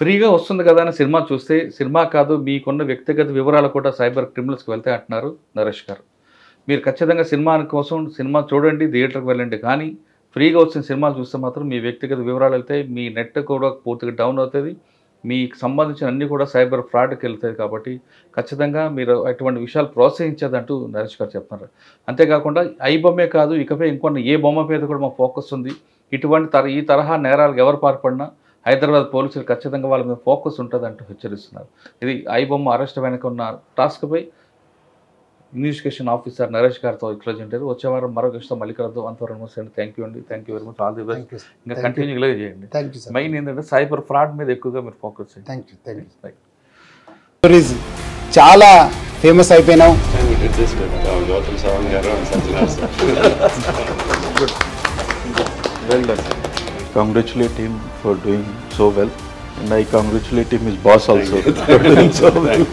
[SPEAKER 2] ఫ్రీగా వస్తుంది కదా అని సినిమా చూస్తే సినిమా కాదు, మీకున్న వ్యక్తిగత వివరాలు కూడా సైబర్ క్రిమినల్స్కి వెళ్తాయి అంటున్నారు నరేష్ గారు. మీరు ఖచ్చితంగా సినిమా కోసం సినిమా చూడండి, థియేటర్కి వెళ్ళండి, కానీ ఫ్రీగా వచ్చిన సినిమాలు చూస్తే మాత్రం మీ వ్యక్తిగత వివరాలు వెళ్తాయి, మీ నెట్ కూడా పూర్తిగా డౌన్ అవుతుంది, మీకు సంబంధించిన అన్నీ కూడా సైబర్ ఫ్రాడ్కి వెళ్తాయి. కాబట్టి ఖచ్చితంగా మీరు అటువంటి విషయాలు ప్రోత్సహించేదంటూ నరేష్ గారు చెప్తున్నారు. అంతేకాకుండా ఐబొమ్మే కాదు, ఇకపై ఇంకొన్ని ఏ బొమ్మ మీద కూడా మా ఫోకస్ ఉంది, ఇటువంటి ఈ తరహా నేరాలకు ఎవరు పాల్పడినా హైదరాబాద్ పోలీసులు ఖచ్చితంగా వాళ్ళ మీద ఫోకస్ ఉంటుందంటూ హెచ్చరిస్తున్నారు. ఇది ఐబొమ్మ అరెస్ట్ వెనక ఉన్న టాస్క్పై ఇన్వెస్టిగేషన్ ఆఫీసర్ నరేష్ గారితో ఈరోజు ఉంటారు. వచ్చే వారం మరొక విషయంతో మళ్ళీ కలుద్దాం. అంతవరకు థ్యాంక్ యూ అండి, thank you very much, all the best. ఇంకా కంటిన్యూ ఇలాగే చేయండి. మెయిన్ ఏంటంటే సైబర్ ఫ్రాడ్ మీద ఎక్కువగా మీరు ఫోకస్ చేయండి.
[SPEAKER 4] చాలా famous అయిపోయినావు.
[SPEAKER 5] Well done. Congratulate him for doing so well, and I congratulate him, his boss also, for doing so well.